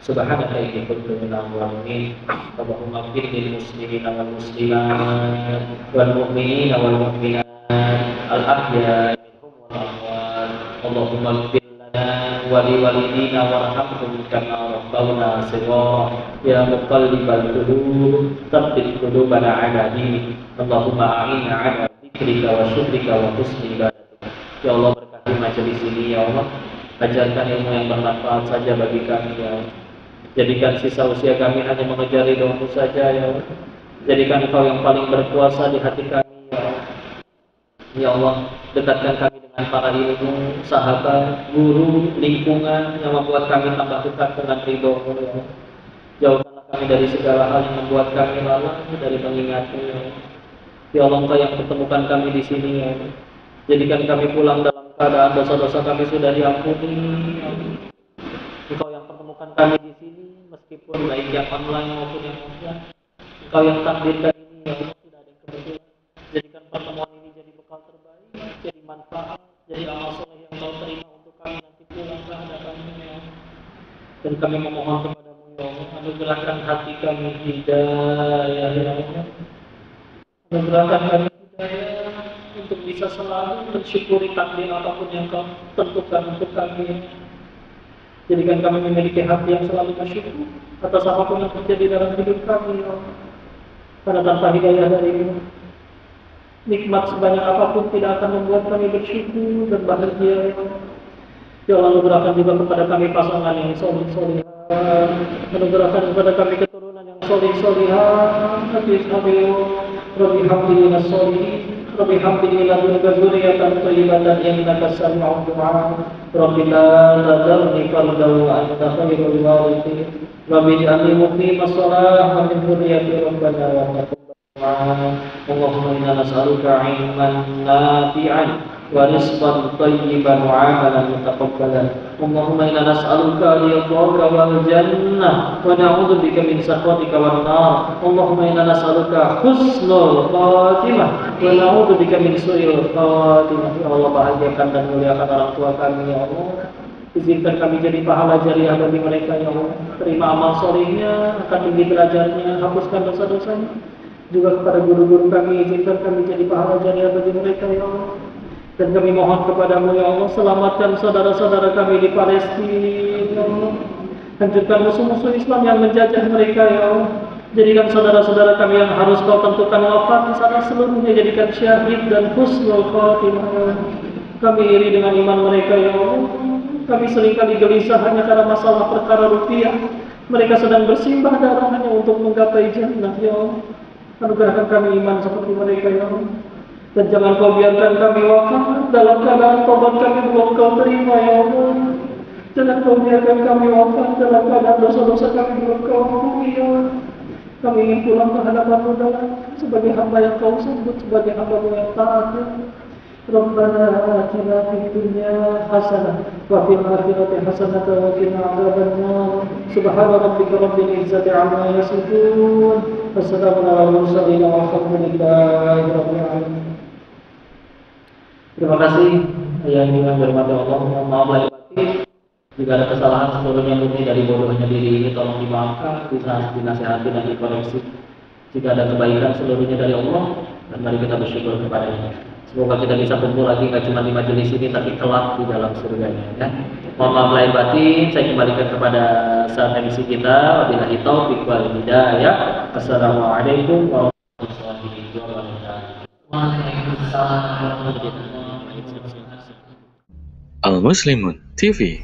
Speaker 3: subhanaka inni kuntu minadh dhalimin. Allahumma ighfir lil muslimina wal muslimat wal mu'minina wal mu'minat al ahya'i minhum wal amwat. Allahumma ighfir lana wa li walidina warhamhum kama rabbawna shighara. Ya muqallibal qulub tsabbit qulubana ala dinik. Allahumma a'inna ala dzikrika wa syukrika wa husni ibadatik. Ya Allah, berkati majelis ini ya Allah. Ajarkan ilmu yang bermanfaat saja bagi kami ya Allah. Jadikan sisa usia kami hanya mengejar ridho-Mu saja ya Allah. Jadikan Engkau yang paling berkuasa di hati kami ya Allah. Ya Allah, dekatkan kami dengan para ilmu, sahabat, guru, lingkungan yang membuat kami tambah dekat dengan ridho-Mu ya Allah. Jauhkanlah kami dari segala hal yang membuat kami lalai dari mengingat-Mu ya Allah. Ya Allah, Engkau yang pertemukan kami di sini ya Allah. Jadikan kami pulang dalam keadaan dosa-dosa kami sudah diampuni ya Allah. Engkau yang pertemukan kami di sini meskipun baik yang online maupun yang offline. Engkau yang takdirkan ini ya Allah, tidak ada yang kebetulan. Jadikan pertemuan ini jadi bekal terbaik, jadi manfaat, jadi amal soleh yang Engkau terima untuk kami nanti pulang ke hadapan-Mu ya Allah. Dan kami memohon kepada-Mu ya Allah, anugerahkan hati kami hidayah ya Allah. Anugerahkan kami hidayah untuk bisa selalu mensyukuri takdir apapun yang Kau tentukan untuk kami. Jadikan kami memiliki hati yang selalu bersyukur atas apapun yang terjadi dalam hidup kami ya Allah. Karena tanpa hidayah dari-Mu, nikmat sebanyak apapun tidak akan membuat kami bersyukur dan bahagia ya Allah. Ya Allah, anugerahkan juga kepada kami pasangan yang soleh-solehah. Anugerahkan kepada kami keturunan yang soleh-solehah. Rabbi hamdini nas-solihin, Rabbi hamdini ladunka dzurriyyatan thayyibatan innaka sami'ud du'a. Rabbi la tadharni fardan wa anta khairul warithin. Rabbi ij'alni muqimas shalah wa min dzurriyyati rabbana wa taqabbal du'a. Allahumma inna nas'aluka 'ilman nafi'an wa rizqan thayyiban wa 'amalan mutaqabbalan. Allahumma inna nas'aluka ridhaka wal jannah wa na'udzubika min sakhatika wan nar. Allahumma inna nas'aluka husnul khatimah wa na'udzubika min su'il khatimah. Ya Allah, bahagiakan dan muliakan orang tua kami ya Allah. Izinkan kami jadi pahala jariah bagi mereka ya Allah. Terima amal solehnya, angkat tinggi derajatnya, hapuskan dosa-dosanya. Juga kepada guru-guru kami, izinkan kami jadi pahala jariah bagi mereka ya Allah. Dan kami mohon kepada-Mu ya Allah, selamatkan saudara-saudara kami di Palestina ya Allah. Hancurkan musuh-musuh Islam yang menjajah mereka ya Allah. Jadikan saudara-saudara kami yang harus Kau tentukan wafat di sana seluruhnya jadikan syahid dan husnul khatimah ya Allah. Kami iri dengan iman mereka ya Allah. Kami seringkali gelisah hanya karena masalah perkara rupiah. Mereka sedang bersimbah darah hanya untuk menggapai jannah ya Allah. Anugerahkan kami iman seperti mereka ya Allah. Dan jangan Kau biarkan kami wafat dalam keadaan taubat kami belum Kau terima ya Allah. Jangan Kau biarkan kami wafat dalam keadaan dosa-dosa kami belum Kau ampuni ya Allah. Kami ingin pulang ke hadapan-Mu sebagai hamba yang Kau sebut sebagai hamba-Mu yang taat ya Allah. Rabbana atina fid dunya hasanah wa fil akhirati hasanah wa qina adzabannar. Subhana rabbika rabbil izzati amma yasifun. Wassalamu ala mursalin walhamdulillahi rabbil alamin. Terima kasih
Speaker 4: yang bermata Allah, mohon maaf lahir batin. Jika ada kesalahan seluruhnya murni dari bodohnya diri ini, tolong dimaafkan, dinasihati dan dikoreksi. Jika ada kebaikan seluruhnya dari Allah, dan mari kita bersyukur kepadanya. Semoga kita bisa kumpul lagi, gak cuma di majelis ini, tapi kelak di dalam surganya. Ya. Mohon maaf lahir batin, saya kembalikan kepada saat MC kita. Wabillahi taufiq wal hidayah. Assalamualaikum warahmatullahi wabarakatuh.
Speaker 5: Al Muslimun TV